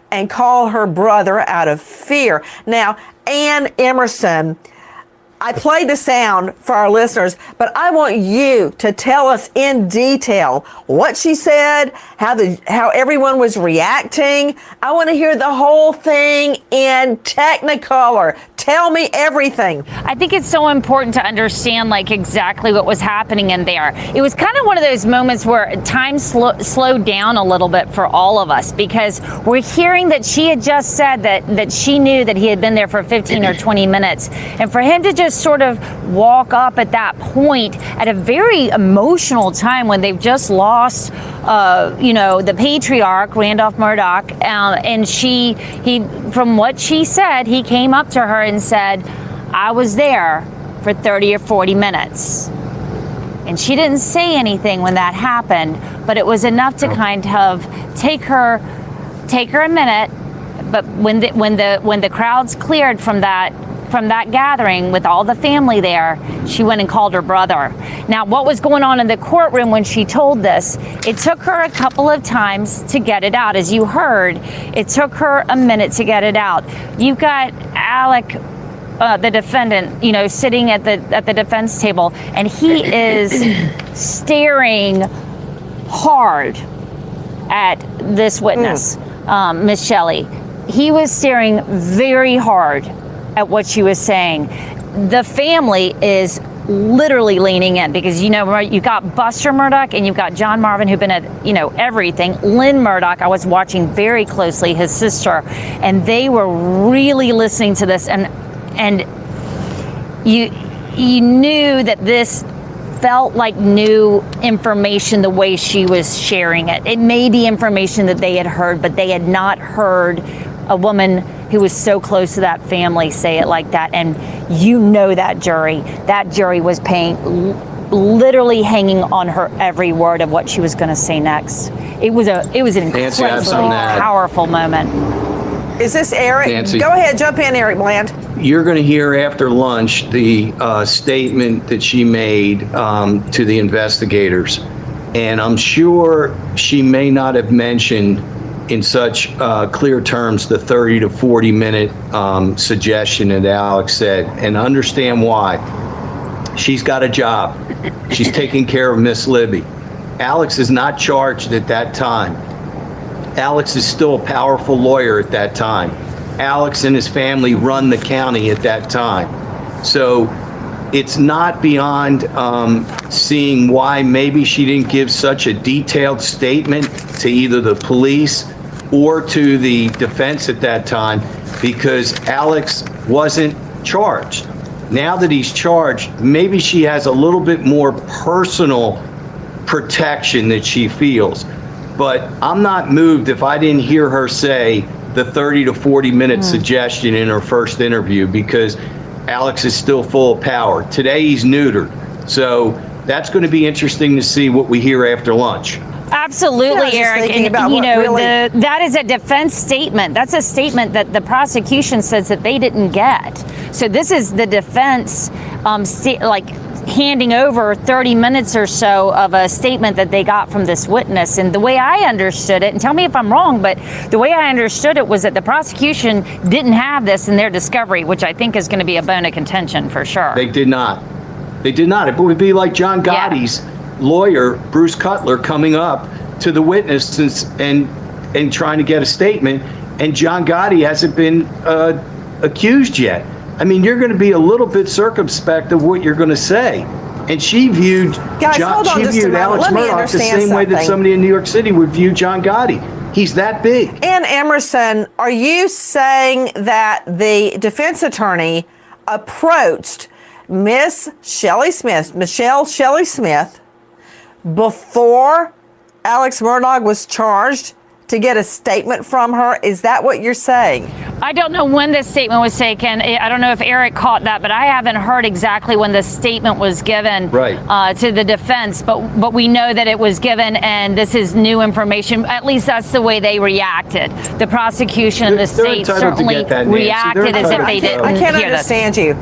Speaker 6: and call her brother out of fear. Now, Ann Emerson, I played the sound for our listeners, but I want you to tell us in detail what she said, how everyone was reacting. I want to hear the whole thing in Technicolor. Tell me everything.
Speaker 7: I think it's so important to understand exactly what was happening in there. It was kind of one of those moments where time slowed down a little bit for all of us, because we're hearing that she had just said that she knew that he had been there for 15 or 20 minutes. And for him to just sort of walk up at that point at a very emotional time when they've just lost the patriarch, Randolph Murdaugh, and he, from what she said, he came up to her and said, I was there for 30 or 40 minutes. And she didn't say anything when that happened, but it was enough to kind of take her a minute. But when the crowds cleared from that gathering with all the family there, she went and called her brother. Now, what was going on in the courtroom when she told this, it took her a couple of times to get it out. As you heard, it took her a minute to get it out. You've got Alec, the defendant, sitting at the defense table, and he is staring hard at this witness, Miss Shelly. He was staring very hard at what she was saying. The family is literally leaning in, because you've got Buster Murdaugh and you've got John Marvin, who've been at everything. Lynn Murdaugh, I was watching very closely, his sister, and they were really listening to this, and you knew that this felt like new information the way she was sharing it. It may be information that they had heard, but they had not heard a woman who was so close to that family say it like that. And that jury was literally hanging on her every word of what she was going to say next. It was an incredibly powerful moment.
Speaker 6: Is this Eric?
Speaker 11: Nancy.
Speaker 6: Go ahead, jump in, Eric Bland.
Speaker 11: You're going to hear after lunch the statement that she made to the investigators. And I'm sure she may not have mentioned in such clear terms the 30 to 40 minute suggestion that Alex said, and understand why. She's got a job. She's taking care of Miss Libby. Alex is not charged at that time. Alex is still a powerful lawyer at that time. Alex and his family run the county at that time. So it's not beyond seeing why maybe she didn't give such a detailed statement to either the police or to the defense at that time, because Alex wasn't charged. Now that he's charged, maybe she has a little bit more personal protection that she feels. But I'm not moved if I didn't hear her say the 30 to 40 minute suggestion in her first interview, because Alex is still full of power. Today he's neutered. So that's going to be interesting to see what we hear after lunch.
Speaker 7: Absolutely, Eric. And, that is a defense statement. That's a statement that the prosecution says that they didn't get. So this is the defense handing over 30 minutes or so of a statement that they got from this witness. And the way I understood it, and tell me if I'm wrong, but the way I understood it was that the prosecution didn't have this in their discovery, which I think is going to be a bone of contention for sure.
Speaker 11: They did not. They did not. It would be like John Gotti's lawyer, Bruce Cutler, coming up to the witness and trying to get a statement, and John Gotti hasn't been accused yet. I mean, you're going to be a little bit circumspect of what you're going to say. And she viewed
Speaker 6: hold on just a moment.
Speaker 11: Alex
Speaker 6: Let me
Speaker 11: Murdaugh the
Speaker 6: understand
Speaker 11: same way that
Speaker 6: something.
Speaker 11: somebody in New York City would view John Gotti. He's that big.
Speaker 6: Ann Emerson, are you saying that the defense attorney approached Michelle Shelly Smith, before Alex Murdaugh was charged to get a statement from her? Is that what you're saying?
Speaker 7: I don't know when this statement was taken. I don't know if Eric caught that, but I haven't heard exactly when the statement was given to the defense. But we know that it was given, and this is new information. At least that's the way they reacted. The prosecution and the state certainly reacted as if they didn't.
Speaker 6: I can't
Speaker 7: hear
Speaker 6: understand you.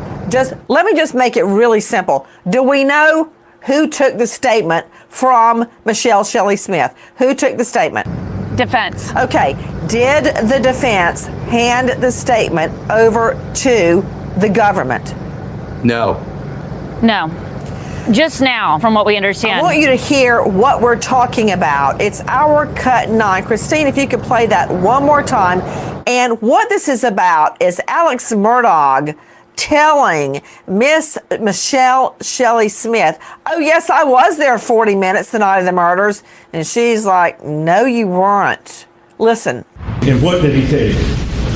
Speaker 6: Let me just make it really simple. Do we know who took the statement from Michelle Shelly Smith? Who took the statement?
Speaker 7: Defense.
Speaker 6: Okay. Did the defense hand the statement over to the government?
Speaker 11: No.
Speaker 7: No. Just now, from what we understand.
Speaker 6: I want you to hear what we're talking about. It's our Cut 9. Christine, if you could play that one more time. And what this is about is Alex Murdaugh telling Miss Michelle Shelly Smith, oh, yes, I was there 40 minutes the night of the murders. And she's like, no, you weren't. Listen.
Speaker 2: And what did he tell you?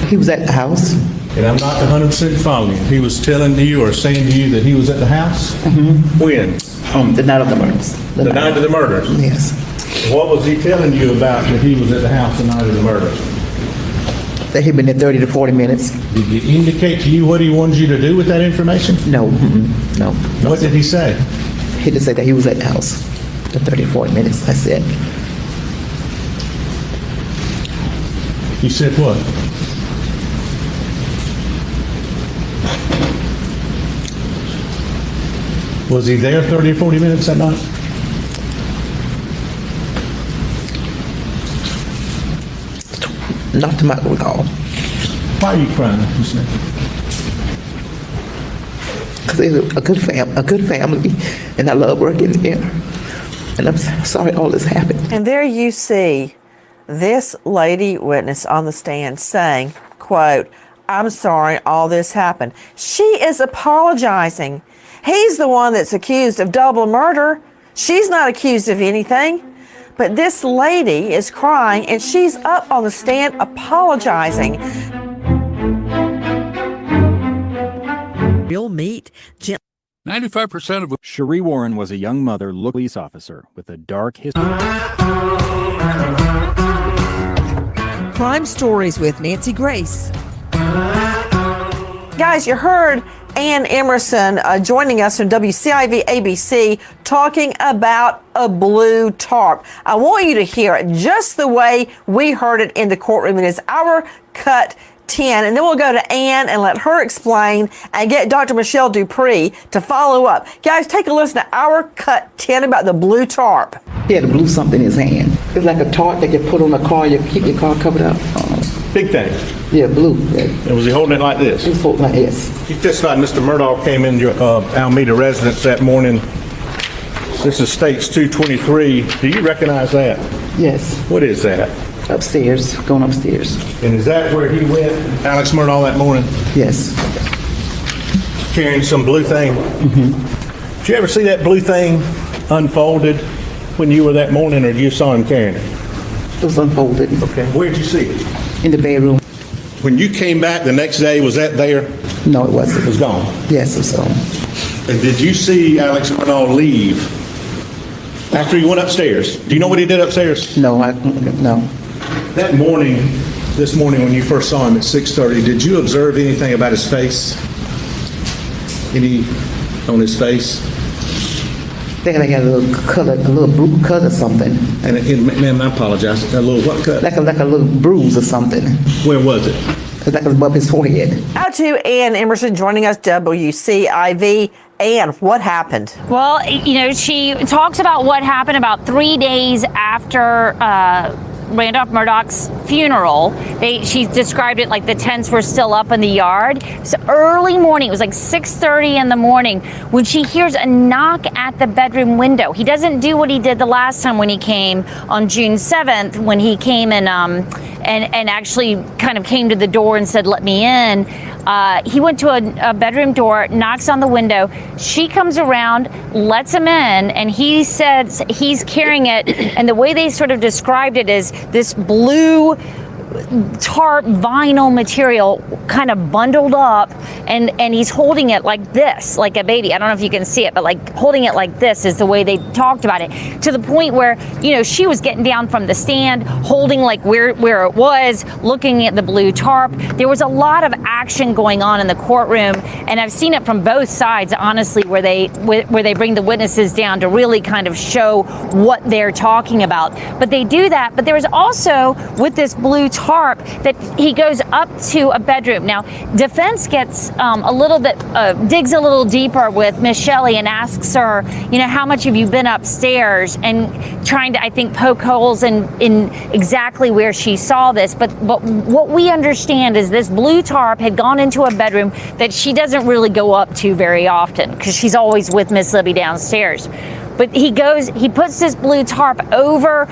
Speaker 16: He was at the house.
Speaker 2: And I'm not 100% following you. He was telling you or saying to you that he was at the house?
Speaker 16: Mm-hmm.
Speaker 2: When?
Speaker 16: The night of the murders.
Speaker 2: The night of the murders?
Speaker 16: Yes.
Speaker 2: What was he telling you about that he was at the house the night of the murders?
Speaker 16: That he'd been there 30 to 40 minutes.
Speaker 2: Did he indicate to you what he wanted you to do with that information?
Speaker 16: No. No.
Speaker 2: What did he say?
Speaker 16: He just said that he was at the house for 30 to 40 minutes. That's it.
Speaker 2: He said what? Was he there 30 or 40 minutes that night?
Speaker 16: Not to my recall.
Speaker 2: Why are you crying, Miss Smith?
Speaker 16: Because they're a good family, and I love working there. And I'm sorry all this happened.
Speaker 6: And there you see this lady witness on the stand saying, quote, I'm sorry all this happened. She is apologizing. He's the one that's accused of double murder. She's not accused of anything. But this lady is crying, and she's up on the stand apologizing.
Speaker 8: Real meat.
Speaker 9: 95% of
Speaker 10: Cherie Warren was a young mother, police officer with a dark history.
Speaker 8: Crime Stories with Nancy Grace.
Speaker 6: Guys, you heard Ann Emerson joining us from WCIV ABC talking about a blue tarp. I want you to hear it just the way we heard it in the courtroom. It is our Cut 10, and then we'll go to Ann and let her explain and get Dr. Michelle Dupree to follow up. Guys, take a listen to our Cut 10 about the blue tarp.
Speaker 16: He had a blue something in his hand. It's like a tarp that you put on a car, you keep your car covered up.
Speaker 2: Big thing.
Speaker 16: Yeah, blue. Yeah.
Speaker 2: And was he holding it like this?
Speaker 16: He was holding like this.
Speaker 2: You testified Mr. Murdaugh came into your Alameda residence that morning. This is States 223. Do you recognize that?
Speaker 16: Yes.
Speaker 2: What is that?
Speaker 16: Upstairs, going upstairs.
Speaker 2: And is that where he went, Alex Murdaugh, that morning?
Speaker 16: Yes.
Speaker 2: Carrying some blue thing? Mm-hmm. Did you ever see that blue thing unfolded when you were that morning, or you saw him carrying it?
Speaker 16: It was unfolded.
Speaker 2: Okay. Where'd you see it?
Speaker 16: In the bedroom.
Speaker 2: When you came back the next day, was that there?
Speaker 16: No, it wasn't.
Speaker 2: It was gone?
Speaker 16: Yes, it was gone.
Speaker 2: And did you see Alex Murdaugh leave after he went upstairs? Do you know what he did upstairs?
Speaker 16: No.
Speaker 2: That morning, this morning when you first saw him at 6:30, did you observe anything about his face? Any on his face?
Speaker 16: I think I had a little cut, a little blue cut or something.
Speaker 2: And ma'am, I apologize. A little what cut?
Speaker 16: Like a little bruise or something.
Speaker 2: Where was it?
Speaker 16: Like above his forehead.
Speaker 6: Out to Ann Emerson joining us, WCIV. Ann, what happened?
Speaker 7: Well, you know, she talks about what happened about 3 days after Randolph Murdaugh's funeral. She described it like the tents were still up in the yard. It's early morning. It was like 6:30 in the morning when she hears a knock at the bedroom window. He doesn't do what he did the last time when he came on June 7th, when he came and actually kind of came to the door and said, "Let me in." He went to a bedroom door, knocks on the window. She comes around, lets him in, and he says he's carrying it. And the way they sort of described it is this blue tarp vinyl material kind of bundled up, and he's holding it like this, like a baby. I don't know if you can see it, but like holding it like this is the way they talked about it, to the point where, you know, she was getting down from the stand, holding like where it was, looking at the blue tarp. There was a lot of action going on in the courtroom, and I've seen it from both sides, honestly, where they bring the witnesses down to really kind of show what they're talking about. But they do that. But there was also, with this blue tarp, that he goes up to a bedroom. Now, defense gets a little bit, digs a little deeper with Miss Shelly and asks her, you know, how much have you been upstairs, and trying to, I think, poke holes in exactly where she saw this. But what we understand is this blue tarp had gone into a bedroom that she doesn't really go up to very often, because she's always with Miss Libby downstairs. But he puts this blue tarp over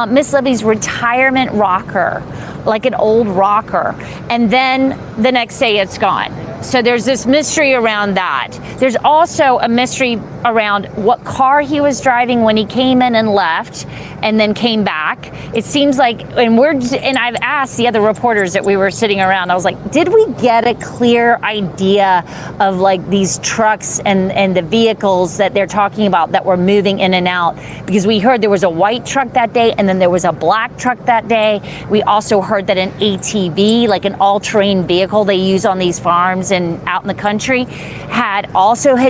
Speaker 7: Miss Libby's retirement rocker, like an old rocker. And then the next day it's gone. So there's this mystery around that. There's also a mystery around what car he was driving when he came in and left and then came back. It seems like, and I've asked the other reporters that we were sitting around, I was like, did we get a clear idea of like these trucks and the vehicles that they're talking about that were moving in and out? Because we heard there was a white truck that day, and then there was a black truck that day. We also heard that an ATV, like an all-terrain vehicle they use on these farms and out in the country, had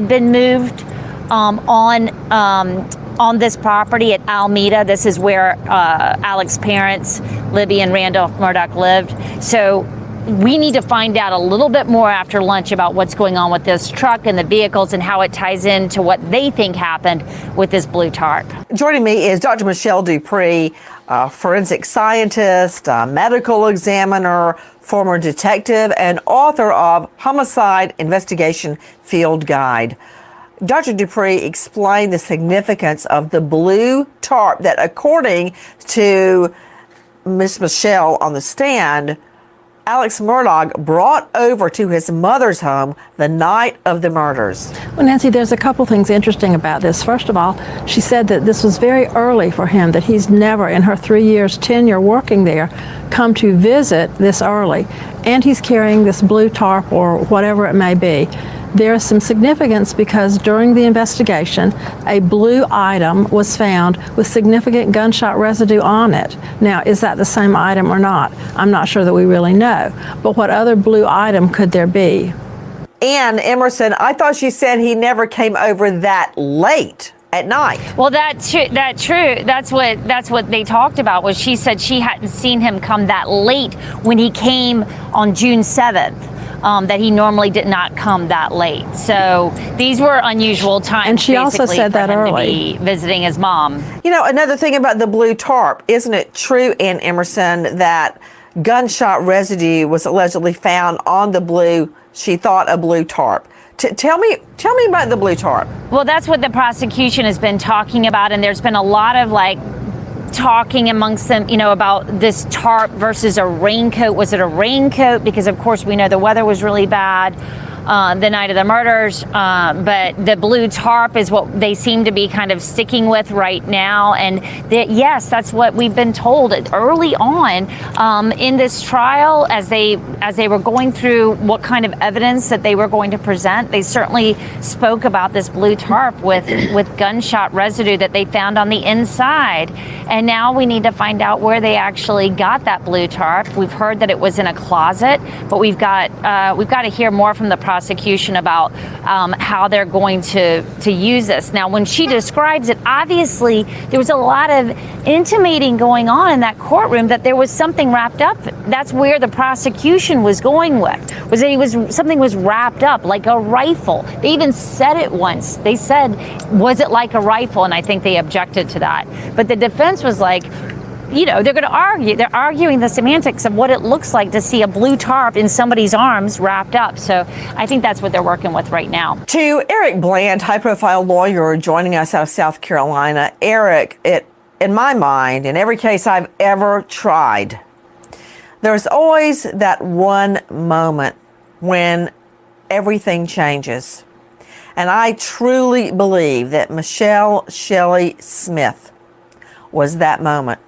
Speaker 7: been moved on this property at Alameda. This is where Alec's parents, Libby and Randolph Murdaugh, lived. So we need to find out a little bit more after lunch about what's going on with this truck and the vehicles and how it ties into what they think happened with this blue tarp.
Speaker 6: Joining me is Dr. Michelle Dupree, forensic scientist, medical examiner, former detective, and author of Homicide Investigation Field Guide. Dr. Dupree explained the significance of the blue tarp that, according to Miss Michelle on the stand, Alex Murdaugh brought over to his mother's home the night of the murders.
Speaker 12: Well, Nancy, there's a couple things interesting about this. First of all, she said that this was very early for him, that he's never, in her 3 years tenure working there, come to visit this early. And he's carrying this blue tarp or whatever it may be. There is some significance because during the investigation, a blue item was found with significant gunshot residue on it. Now, is that the same item or not? I'm not sure that we really know. But what other blue item could there be?
Speaker 6: And Emerson, I thought she said he never came over that late at night.
Speaker 7: Well, that's what they talked about. Was she said she hadn't seen him come that late when he came on June 7th. That he normally did not come that late. So these were unusual times.
Speaker 12: And she also said that early.
Speaker 7: To be visiting his mom.
Speaker 6: You know, another thing about the blue tarp, isn't it true, Ann Emerson, that gunshot residue was allegedly found on the blue, she thought, a blue tarp? Tell me about the blue tarp.
Speaker 7: Well, that's what the prosecution has been talking about, and there's been a lot of talking amongst them, you know, about this tarp versus a raincoat. Was it a raincoat? Because of course we know the weather was really bad the night of the murders, but the blue tarp is what they seem to be kind of sticking with right now. And yes, that's what we've been told early on in this trial, as they were going through what kind of evidence that they were going to present. They certainly spoke about this blue tarp with gunshot residue that they found on the inside. And now we need to find out where they actually got that blue tarp. We've heard that it was in a closet, but we've got to hear more from the prosecution about how they're going to use this. Now, when she describes it, obviously there was a lot of intimating going on in that courtroom that there was something wrapped up. That's where the prosecution was going with, was that something was wrapped up like a rifle. They even said it once. They said, was it like a rifle? And I think they objected to that. But the defense was like, they're going to argue. They're arguing the semantics of what it looks like to see a blue tarp in somebody's arms wrapped up. So I think that's what they're working with right now.
Speaker 6: To Eric Bland, high-profile lawyer joining us out of South Carolina. Eric, in my mind, in every case I've ever tried, there's always that one moment when everything changes. And I truly believe that Michelle Shelly Smith was that moment.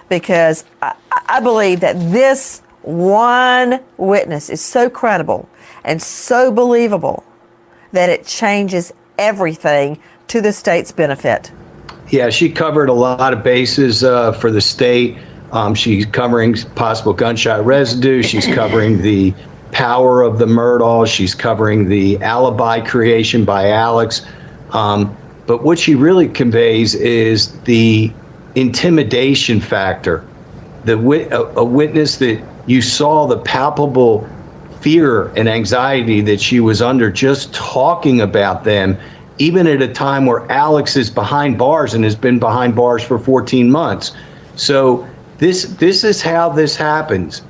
Speaker 6: Because I believe that this one witness is so credible and so believable that it changes everything to the state's benefit.
Speaker 11: Yeah, she covered a lot of bases for the state. She's covering possible gunshot residue. She's covering the power of the Murdaugh. She's covering the alibi creation by Alex. But what she really conveys is the intimidation factor. A witness that you saw the palpable fear and anxiety that she was under just talking about them, even at a time where Alex is behind bars and has been behind bars for 14 months. So this is how this happens.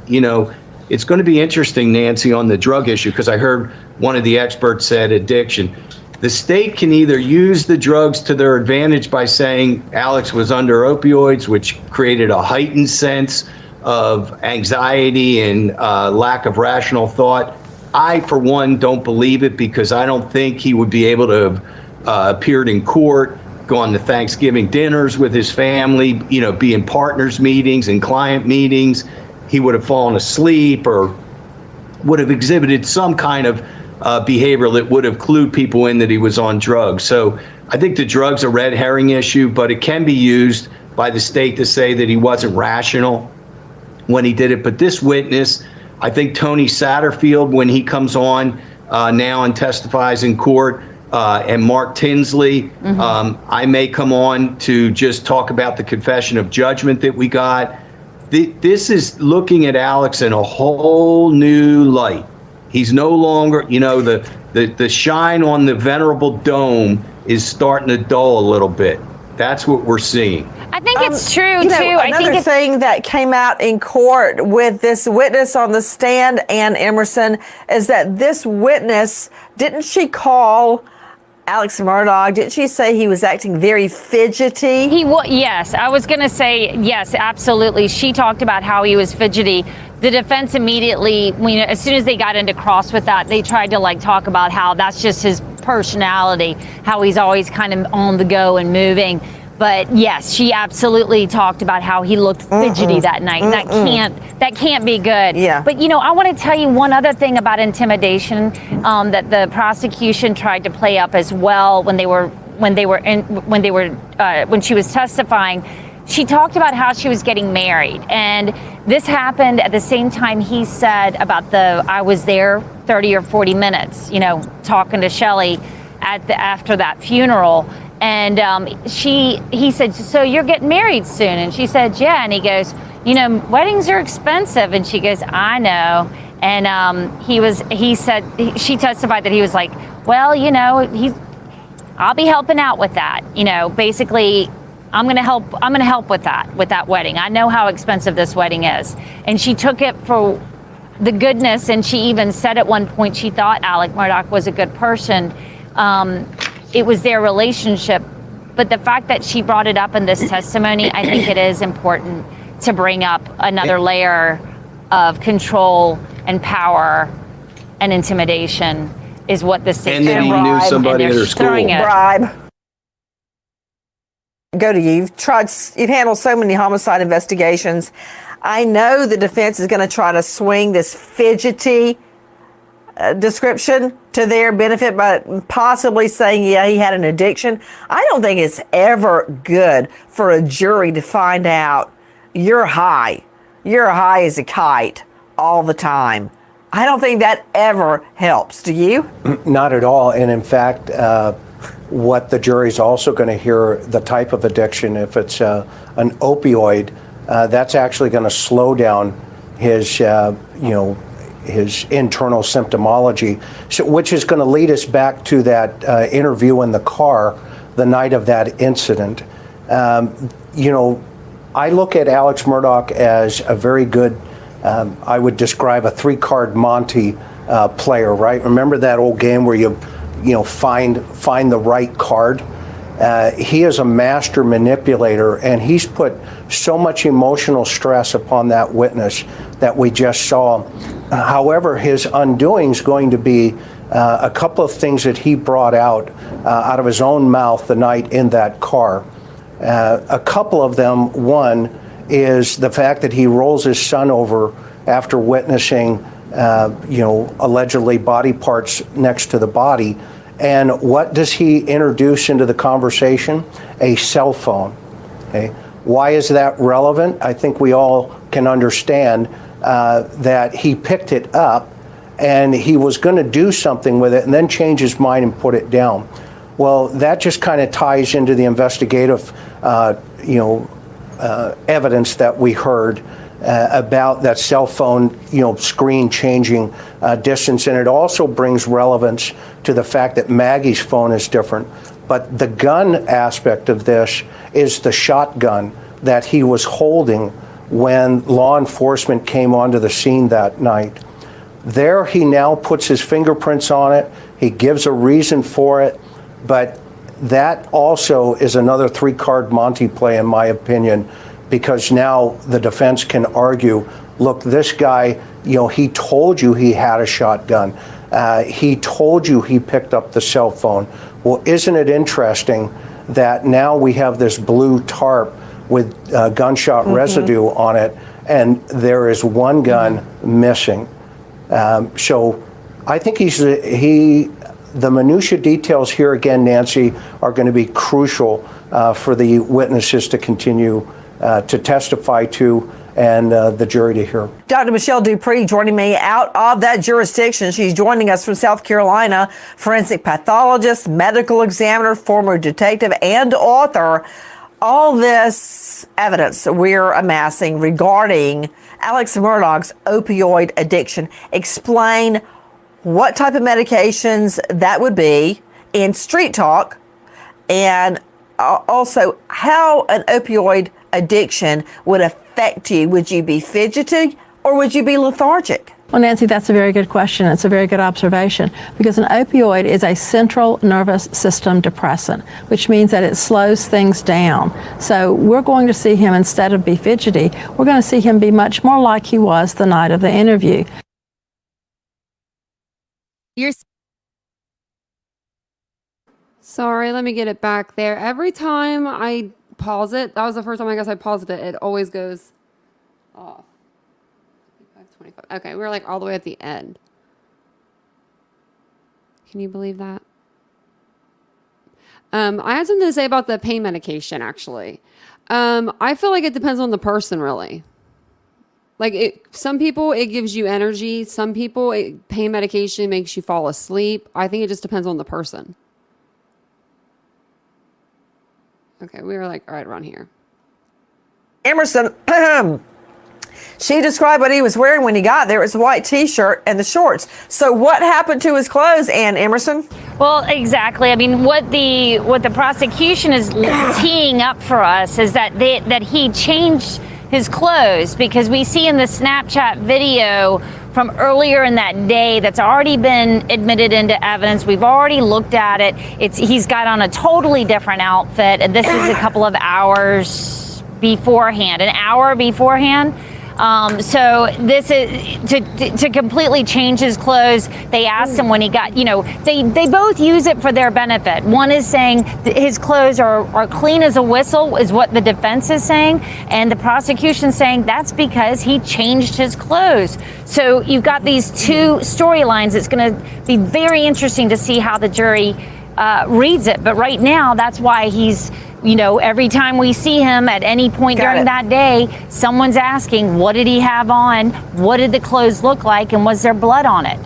Speaker 11: It's going to be interesting, Nancy, on the drug issue, because I heard one of the experts said addiction. The state can either use the drugs to their advantage by saying Alex was under opioids, which created a heightened sense of anxiety and lack of rational thought. I, for one, don't believe it, because I don't think he would be able to have appeared in court, gone to Thanksgiving dinners with his family, be in partners meetings and client meetings. He would have fallen asleep or would have exhibited some kind of behavior that would have clued people in that he was on drugs. So I think the drug's a red herring issue, but it can be used by the state to say that he wasn't rational when he did it. But this witness, I think Tony Satterfield, when he comes on now and testifies in court, and Mark Tinsley, I may come on to just talk about the confession of judgment that we got. This is looking at Alex in a whole new light. He's no longer, the shine on the venerable dome is starting to dull a little bit. That's what we're seeing.
Speaker 7: I think it's true, too.
Speaker 6: Another thing that came out in court with this witness on the stand, Ann Emerson, is that this witness, didn't she call Alex Murdaugh, didn't she say he was acting very fidgety?
Speaker 7: Yes, I was going to say, yes, absolutely. She talked about how he was fidgety. The defense immediately, as soon as they got into cross with that, they tried to talk about how that's just his personality, how he's always kind of on the go and moving. But yes, she absolutely talked about how he looked fidgety that night. That can't be good.
Speaker 6: Yeah.
Speaker 7: But I want to tell you one other thing about intimidation that the prosecution tried to play up as well when she was testifying. She talked about how she was getting married, and this happened at the same time he said about I was there 30 or 40 minutes, talking to Shelly after that funeral. And he said, so you're getting married soon? And she said, yeah. And he goes, weddings are expensive. And she goes, I know. And she testified that he was like, well, I'll be helping out with that. Basically, I'm going to help with that wedding. I know how expensive this wedding is. And she took it for the goodness. And she even said at one point she thought Alec Murdaugh was a good person. It was their relationship. But the fact that she brought it up in this testimony, I think it is important to bring up another layer of control and power and intimidation is what the state
Speaker 11: and then he knew somebody at her school.
Speaker 6: Bribe. Go to you. You've handled so many homicide investigations. I know the defense is going to try to swing this fidgety description to their benefit by possibly saying, yeah, he had an addiction. I don't think it's ever good for a jury to find out you're high as a kite all the time. I don't think that ever helps. Do you?
Speaker 15: Not at all. And in fact, what the jury's also going to hear, the type of addiction, if it's an opioid, that's actually going to slow down his, his internal symptomology, which is going to lead us back to that interview in the car the night of that incident. I look at Alex Murdaugh as a very good, I would describe a 3-card Monte player, right? Remember that old game where you find the right card? He is a master manipulator, and he's put so much emotional stress upon that witness that we just saw. However, his undoing is going to be a couple of things that he brought out of his own mouth the night in that car. A couple of them, one is the fact that he rolls his son over after witnessing, allegedly body parts next to the body. And what does he introduce into the conversation? A cell phone. Okay. Why is that relevant? I think we all can understand that he picked it up and he was going to do something with it and then change his mind and put it down. Well, that just kind of ties into the investigative, evidence that we heard about that cell phone, screen changing distance, and it also brings relevance to the fact that Maggie's phone is different. But the gun aspect of this is the shotgun that he was holding when law enforcement came onto the scene that night. There, he now puts his fingerprints on it. He gives a reason for it. But that also is another 3-card Monte play, in my opinion, because now the defense can argue, look, this guy, he told you he had a shotgun. He told you he picked up the cell phone. Well, isn't it interesting that now we have this blue tarp with gunshot residue on it, and there is one gun missing. So I think the minutia details here again, Nancy, are going to be crucial for the witnesses to continue to testify to and the jury to hear.
Speaker 6: Dr. Michelle Dupree joining me out of that jurisdiction. She's joining us from South Carolina, forensic pathologist, medical examiner, former detective, and author. All this evidence we're amassing regarding Alex Murdaugh's opioid addiction. Explain what type of medications that would be in street talk, and also how an opioid addiction would affect you. Would you be fidgety or would you be lethargic?
Speaker 12: Well, Nancy, that's a very good question. It's a very good observation, because an opioid is a central nervous system depressant, which means that it slows things down. So we're going to see him, instead of be fidgety, we're going to see him be much more like he was the night of the interview.
Speaker 1: Sorry, let me get it back there. Every time I pause it, that was the first time I guess I paused it, it always goes off. 25. Okay, we're like all the way at the end. Can you believe that? I had something to say about the pain medication, actually. I feel like it depends on the person, really. Like, some people, it gives you energy. Some people, pain medication makes you fall asleep. I think it just depends on the person. Okay, we were like right around here.
Speaker 6: Emerson, she described what he was wearing when he got there. It was a white T-shirt and the shorts. So what happened to his clothes, Ann Emerson?
Speaker 7: Well, exactly. I mean, what the prosecution is teeing up for us is that he changed his clothes, because we see in the Snapchat video from earlier in that day that's already been admitted into evidence. We've already looked at it. He's got on a totally different outfit, and this is a couple of hours beforehand, an hour beforehand. So this is to completely change his clothes. They asked him when he got, they both use it for their benefit. One is saying his clothes are clean as a whistle, is what the defense is saying. And the prosecution saying that's because he changed his clothes. So you've got these two storylines. It's going to be very interesting to see how the jury reads it. But right now, that's why he's, every time we see him at any point during that day, someone's asking, what did he have on? What did the clothes look like? And was there blood on it?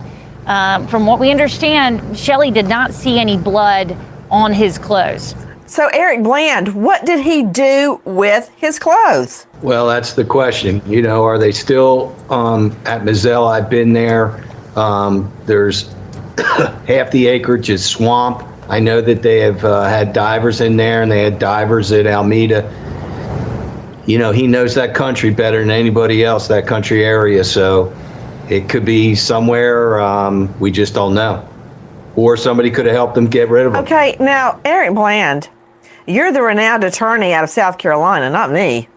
Speaker 7: From what we understand, Shelly did not see any blood on his clothes.
Speaker 6: So Eric Bland, what did he do with his clothes?
Speaker 11: Well, that's the question. Are they still at Mizell? I've been there. There's half the acreage is swamp. I know that they have had divers in there, and they had divers at Almeda. you know, he knows that country better than anybody else, that country area. So it could be somewhere we just don't know. Or somebody could have helped them get rid of him.
Speaker 6: Okay, now, Eric Bland, you're the renowned attorney out of South Carolina, not me.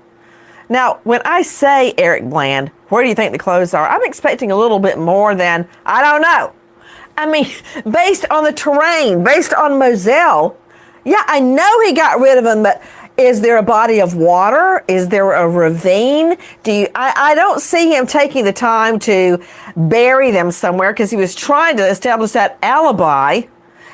Speaker 6: Now, when I say Eric Bland, where do you think the clothes are? I'm expecting a little bit more than, I don't know. I mean, based on the terrain, based on Moselle, yeah, I know he got rid of them, but is there a body of water? Is there a ravine? I don't see him taking the time to bury them somewhere because he was trying to establish that alibi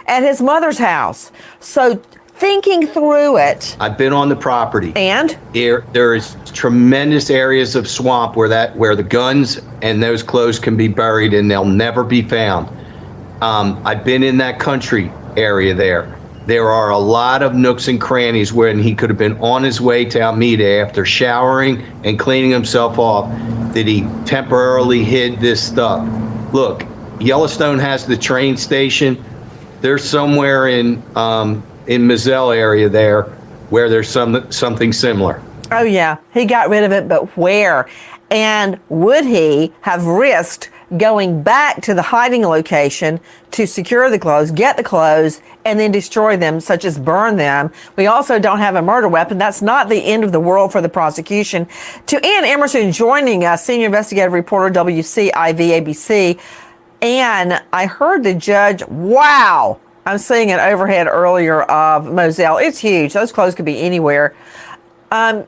Speaker 6: at his mother's house. So thinking through it.
Speaker 11: I've been on the property.
Speaker 6: And?
Speaker 11: There is tremendous areas of swamp where the guns and those clothes can be buried and they'll never be found. I've been in that country area there. There are a lot of nooks and crannies when he could have been on his way to Alameda after showering and cleaning himself off, that he temporarily hid this stuff. Look, Yellowstone has the train station. There's somewhere in Moselle area there where there's something similar.
Speaker 6: Oh yeah, he got rid of it, but where? And would he have risked going back to the hiding location to secure the clothes, get the clothes, and then destroy them, such as burn them? We also don't have a murder weapon. That's not the end of the world for the prosecution. To Ann Emerson joining us, senior investigative reporter, WCIV ABC. Ann, I heard the judge, wow, I'm seeing an overhead earlier of Moselle. It's huge. Those clothes could be anywhere. I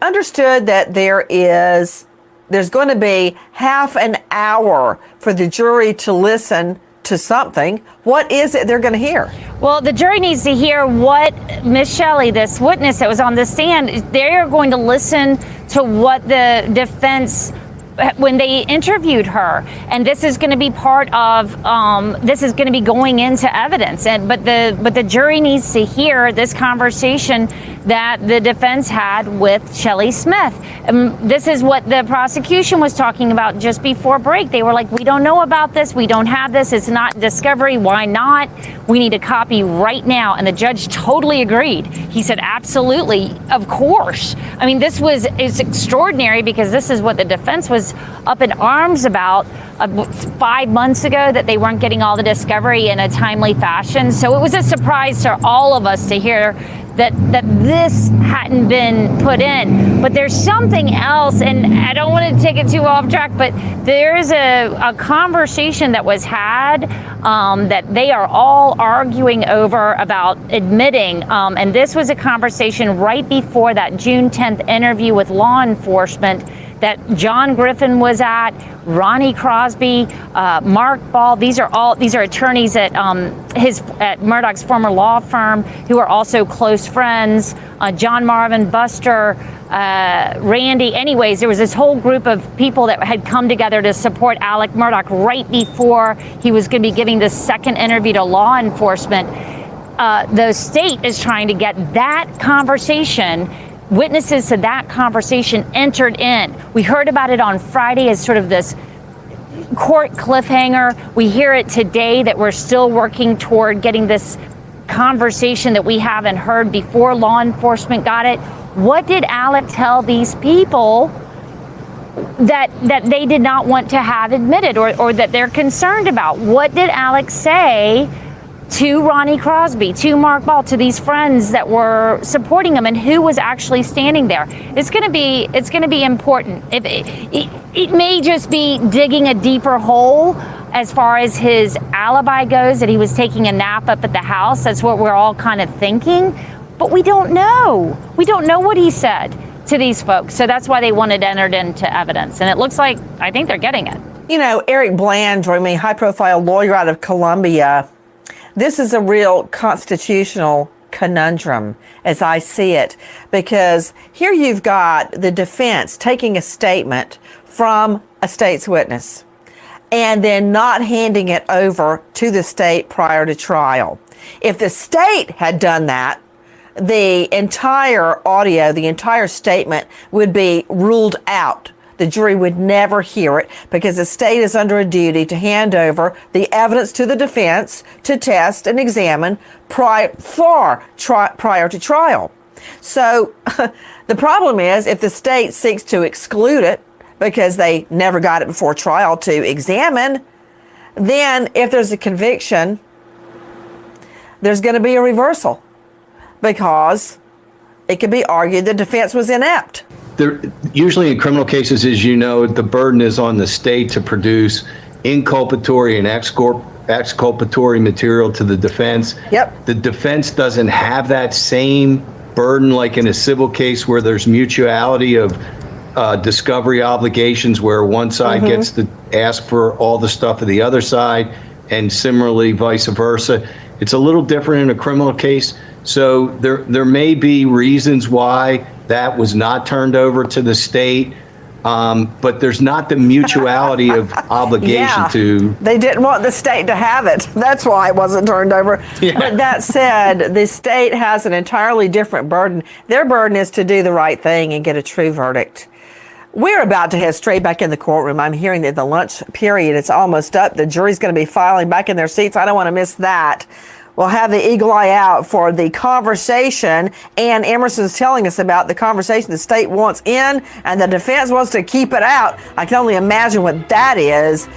Speaker 6: understood that there's going to be half an hour for the jury to listen to something. What is it they're going to hear?
Speaker 7: Well, the jury needs to hear what Miss Shelly, this witness that was on the stand, they are going to listen to what the defense, when they interviewed her, and this is going to be part of this is going to be going into evidence. But the jury needs to hear this conversation that the defense had with Shelly Smith. This is what the prosecution was talking about just before break. They were like, we don't know about this, we don't have this, it's not discovery, why not? We need a copy right now. And the judge totally agreed. He said, absolutely, of course. I mean, it's extraordinary because this is what the defense was up in arms about 5 months ago, that they weren't getting all the discovery in a timely fashion. So it was a surprise to all of us to hear that this hadn't been put in. But there's something else, and I don't want to take it too off track, but there's a conversation that was had that they are all arguing over about admitting. And this was a conversation right before that June 10th interview with law enforcement that John Griffin was at, Ronnie Crosby, Mark Ball. These are attorneys at Murdaugh's former law firm who are also close friends. John Marvin, Buster, Randy. Anyways, there was this whole group of people that had come together to support Alec Murdaugh right before he was going to be giving the second interview to law enforcement. The state is trying to get that conversation, witnesses to that conversation, entered in. We heard about it on Friday as sort of this court cliffhanger. We hear it today that we're still working toward getting this conversation that we haven't heard before law enforcement got it. What did Alec tell these people that they did not want to have admitted or that they're concerned about? What did Alec say to Ronnie Crosby, to Mark Ball, to these friends that were supporting him, and who was actually standing there? It's going to be important. It may just be digging a deeper hole as far as his alibi goes, that he was taking a nap up at the house. That's what we're all kind of thinking, but we don't know. We don't know what he said to these folks, so that's why they wanted entered into evidence, and it looks like I think they're getting it.
Speaker 6: You know, Eric Bland, high-profile lawyer out of Columbia. This is a real constitutional conundrum, as I see it, because here you've got the defense taking a statement from a state's witness and then not handing it over to the state prior to trial. If the state had done that, the entire audio, the entire statement would be ruled out. The jury would never hear it because the state is under a duty to hand over the evidence to the defense to test and examine prior to trial. So the problem is if the state seeks to exclude it because they never got it before trial to examine, then if there's a conviction, there's going to be a reversal because it could be argued the defense was inept.
Speaker 11: Usually in criminal cases, as you know, the burden is on the state to produce inculpatory and exculpatory material to the defense.
Speaker 6: Yep.
Speaker 11: The defense doesn't have that same burden like in a civil case where there's mutuality of discovery obligations where one side gets to ask for all the stuff of the other side, and similarly vice versa. It's a little different in a criminal case. So there may be reasons why that was not turned over to the state, but there's not the mutuality of obligation to.
Speaker 6: They didn't want the state to have it. That's why it wasn't turned over.
Speaker 11: Yeah.
Speaker 6: But that said, the state has an entirely different burden. Their burden is to do the right thing and get a true verdict. We're about to head straight back in the courtroom. I'm hearing that the lunch period is almost up. The jury's going to be filing back in their seats. I don't want to miss that. We'll have the eagle eye out for the conversation. Ann Emerson's telling us about the conversation the state wants in and the defense wants to keep it out. I can only imagine what that is.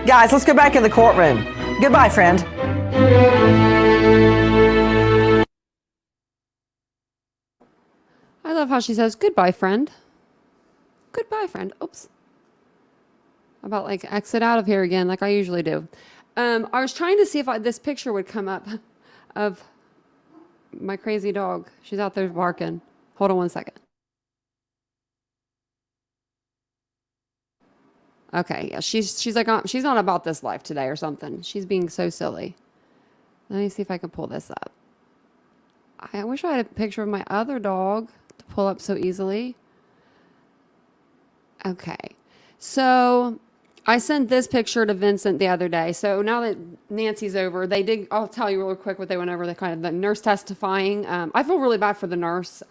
Speaker 6: Guys, let's go back in the courtroom. Goodbye, friend.
Speaker 1: I love how she says, goodbye, friend. Goodbye, friend. Oops. About like exit out of here again like I usually do. I was trying to see if this picture would come up of my crazy dog. She's out there barking. Hold on one second. Okay, yeah, she's like she's not about this life today or something. She's being so silly. Let me see if I can pull this up. I wish I had a picture of my other dog to pull up so easily. Okay, so I sent this picture to Vincent the other day. So now that Nancy's over, I'll tell you real quick what they went over. The nurse testifying. I feel really bad for the nurse.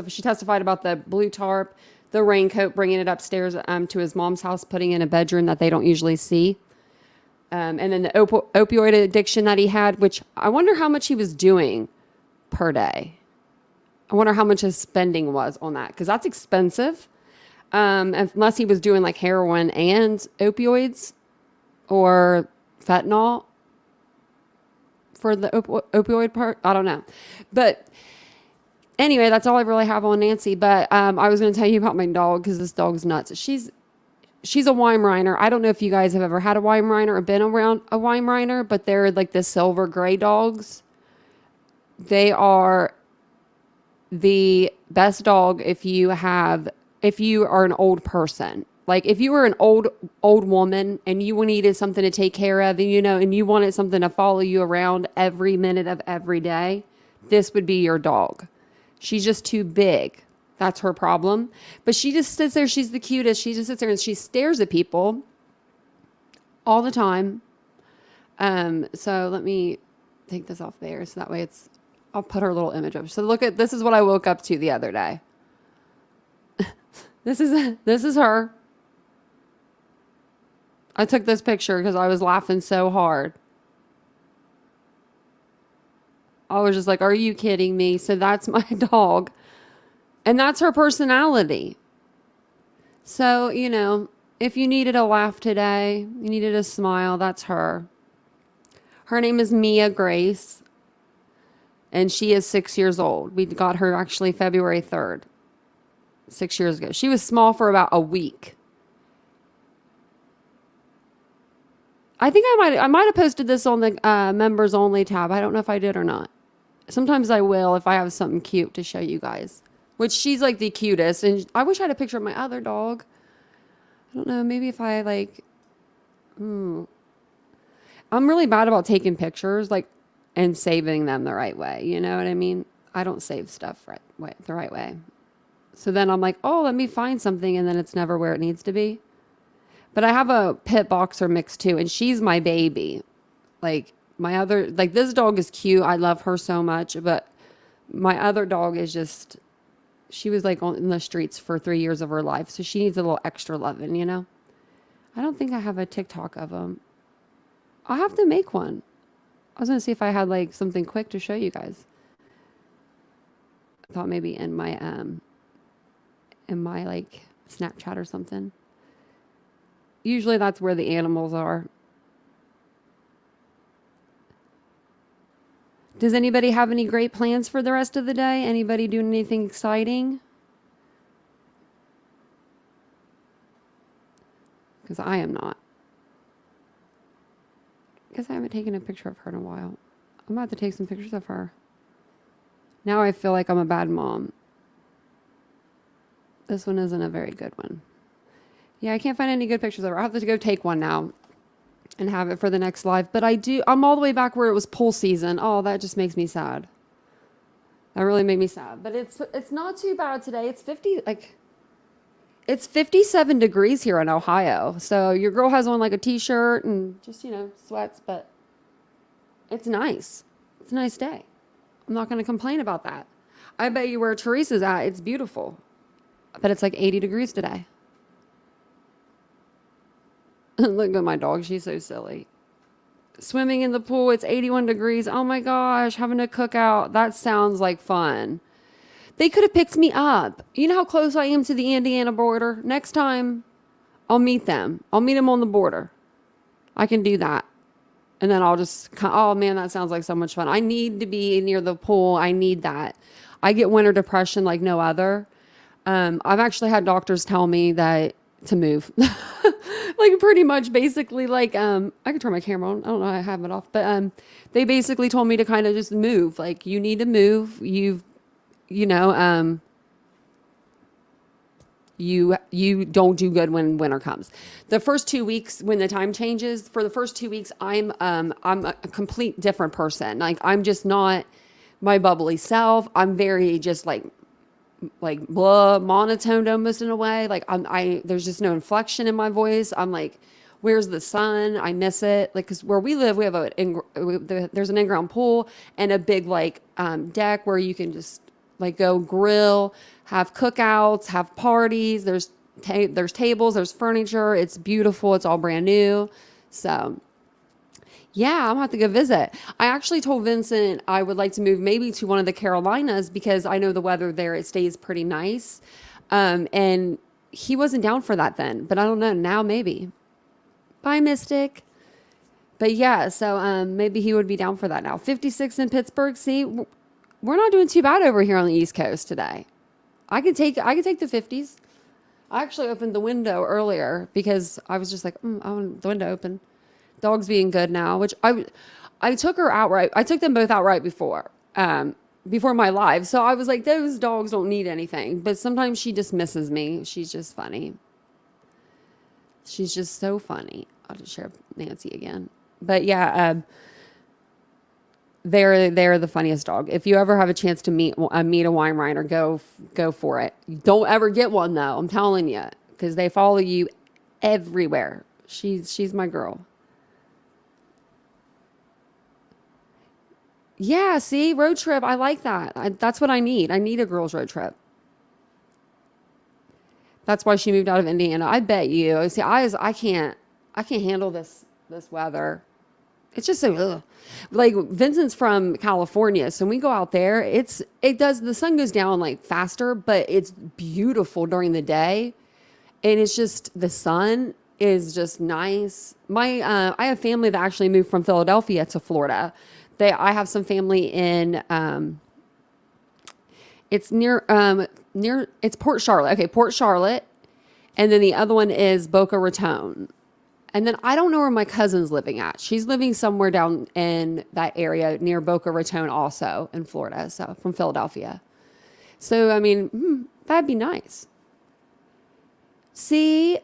Speaker 1: She testified about the blue tarp, the raincoat, bringing it upstairs to his mom's house, putting in a bedroom that they don't usually see. And then the opioid addiction that he had, which I wonder how much he was doing per day. I wonder how much his spending was on that, because that's expensive. Unless he was doing like heroin and opioids or fentanyl for the opioid part. I don't know. But anyway, that's all I really have on Nancy. But I was going to tell you about my dog because this dog's nuts. She's a Weimaraner. I don't know if you guys have ever had a Weimaraner or been around a Weimaraner, but they're like the silver gray dogs. They are the best dog if you are an old person. Like if you were an old woman and you needed something to take care of and you wanted something to follow you around every minute of every day, this would be your dog. She's just too big. That's her problem. But she just sits there. She's the cutest. She just sits there and she stares at people all the time. So let me take this off there. So that way I'll put her little image up. So this is what I woke up to the other day. This is her. I took this picture because I was laughing so hard. I was just like, are you kidding me? So that's my dog. And that's her personality. So, if you needed a laugh today, you needed a smile, that's her. Her name is Mia Grace. And she is 6 years old. We got her actually February 3rd. 6 years ago. She was small for about a week. I think I might have posted this on the members only tab. I don't know if I did or not. Sometimes I will if I have something cute to show you guys. Which she's like the cutest. And I wish I had a picture of my other dog. I don't know. Maybe if I I'm really bad about taking pictures and saving them the right way. You know what I mean? I don't save stuff the right way. So then I'm like, oh, let me find something. And then it's never where it needs to be. But I have a pit boxer mix too. And she's my baby. This dog is cute. I love her so much. But my other dog is she was in the streets for 3 years of her life. So she needs a little extra loving, I don't think I have a TikTok of them. I'll have to make one. I was going to see if I had something quick to show you guys. I thought maybe in my like Snapchat or something. Usually that's where the animals are. Does anybody have any great plans for the rest of the day? Anybody doing anything exciting? Because I am not. Because I haven't taken a picture of her in a while. I'm about to take some pictures of her. Now I feel like I'm a bad mom. This one isn't a very good one. Yeah, I can't find any good pictures of her. I'll have to go take one now and have it for the next live. But I'm all the way back where it was pool season. Oh, that just makes me sad. That really made me sad. But it's not too bad today. It's 57 degrees here in Ohio. So your girl has on like a t-shirt and just, sweats, but it's nice. It's a nice day. I'm not going to complain about that. I bet you where Teresa's at, it's beautiful. I bet it's like 80 degrees today. Look at my dog. She's so silly. Swimming in the pool. It's 81 degrees. Oh my gosh. Having a cookout. That sounds like fun. They could have picked me up. You know how close I am to the Indiana border? Next time, I'll meet them. I'll meet them on the border. I can do that. And then I'll just, oh man, that sounds like so much fun. I need to be near the pool. I need that. I get winter depression like no other. I've actually had doctors tell me that to move. Like pretty much basically like, I can turn my camera on. I don't know how I have it off, but, they basically told me to kind of just move. Like you need to move. You don't do good when winter comes. The first 2 weeks when the time changes, for the first 2 weeks, I'm a complete different person. Like I'm just not my bubbly self. I'm very just like blah, monotoned almost in a way. Like there's just no inflection in my voice. I'm like, where's the sun? I miss it. Like, cause where we live, we have there's an in-ground pool and a big like deck where you can just like go grill, have cookouts, have parties. There's tables, there's furniture. It's beautiful. It's all brand new. So yeah, I'm gonna have to go visit. I actually told Vincent I would like to move maybe to one of the Carolinas because I know the weather there, it stays pretty nice. And he wasn't down for that then, but I don't know, now maybe. Bye, Mystic. But yeah, so maybe he would be down for that now. 56 in Pittsburgh. See, we're not doing too bad over here on the East Coast today. I could take the 50s. I actually opened the window earlier because I was just like, I want the window open. Dog's being good now, which I took her out right. I took them both out right before my live. So I was like, those dogs don't need anything. But sometimes she dismisses me. She's just funny. She's just so funny. I'll just share Nancy again. But yeah, they're the funniest dog. If you ever have a chance to meet a Weimaraner, go for it. Don't ever get one though. I'm telling you, because they follow you everywhere. She's my girl. Yeah, see, road trip. I like that. That's what I need. I need a girls' road trip. That's why she moved out of Indiana. I bet you. See, I can't handle this weather. It's just so ugh. Like Vincent's from California, so when we go out there, the sun goes down like faster, but it's beautiful during the day, and it's just the sun is just nice. I have family that actually moved from Philadelphia to Florida. I have some family in it's near it's Port Charlotte. Okay, Port Charlotte, and then the other one is Boca Raton. And then I don't know where my cousin's living at. She's living somewhere down in that area near Boca Raton also in Florida, so from Philadelphia. So, I mean, that'd be nice. See,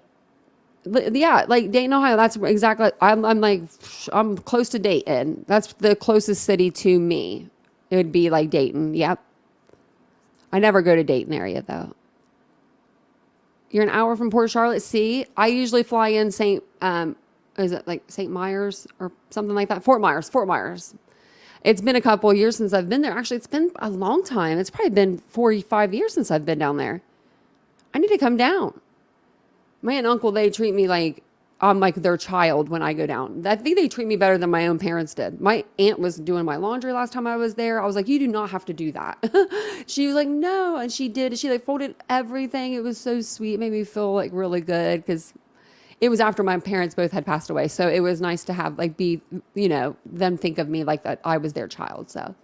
Speaker 1: yeah, like Dayton, Ohio, that's exactly, I'm close to Dayton. That's the closest city to me. It would be like Dayton, yep. I never go to Dayton area though. You're an hour from Port Charlotte. See, I usually fly in is it like St. Myers or something like that? Fort Myers. It's been a couple of years since I've been there. Actually, it's been a long time. It's probably been 45 years since I've been down there. I need to come down. My aunt and uncle, they treat me like I'm like their child when I go down. I think they treat me better than my own parents did. My aunt was doing my laundry last time I was there. I was like, you do not have to do that. She was like, no. And she did. She like folded everything. It was so sweet. It made me feel like really good because it was after my parents both had passed away. So it was nice to have like be, you know, them think of me like that I was their child. So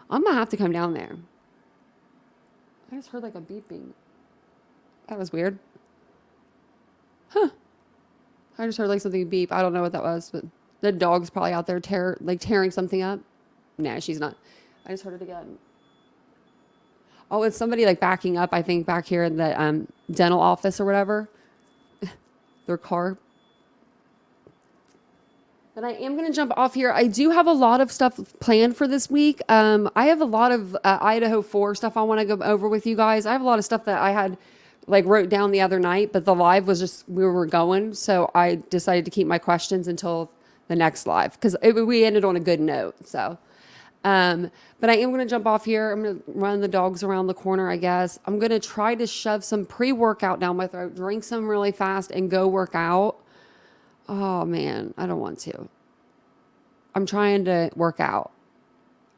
Speaker 1: I'm going to have to come down there. I just heard like a beeping. That was weird. Huh. I just heard like something beep. I don't know what that was, but the dog's probably out there tearing something up. Nah, she's not. I just heard it again. Oh, it's somebody like backing up, I think, back here in the dental office or whatever. Their car. But I am going to jump off here. I do have a lot of stuff planned for this week. I have a lot of Idaho 4 stuff I want to go over with you guys. I have a lot of stuff that I had like wrote down the other night, but the live was just, we were going. So I decided to keep my questions until the next live because we ended on a good note. So, but I am going to jump off here. I'm going to run the dogs around the corner, I guess. I'm going to try to shove some pre-workout down my throat, drink some really fast and go work out. Oh man, I don't want to. I'm trying to work out.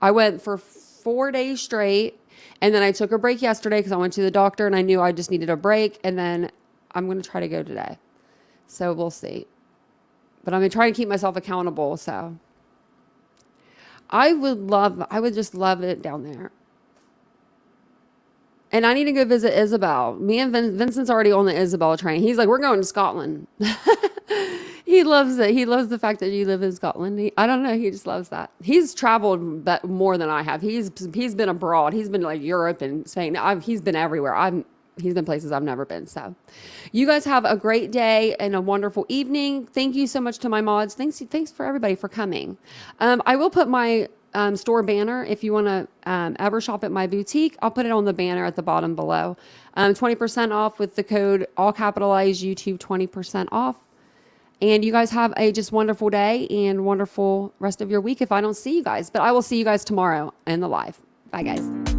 Speaker 1: I went for 4 days straight. And then I took a break yesterday because I went to the doctor and I knew I just needed a break. And then I'm going to try to go today. So we'll see. But I'm going to try to keep myself accountable. So I would just love it down there. And I need to go visit Isabel. Me and Vincent's already on the Isabel train. He's like, we're going to Scotland. He loves it. He loves the fact that you live in Scotland. I don't know. He just loves that. He's traveled more than I have. He's been abroad. He's been like Europe and Spain. He's been everywhere. He's been places I've never been. So you guys have a great day and a wonderful evening. Thank you so much to my mods. Thanks for everybody for coming. I will put my store banner if you want to ever shop at my boutique. I'll put it on the banner at the bottom below. 20% off with the code all capitalized YouTube 20% off. And you guys have a just wonderful day and wonderful rest of your week if I don't see you guys. But I will see you guys tomorrow in the live. Bye, guys.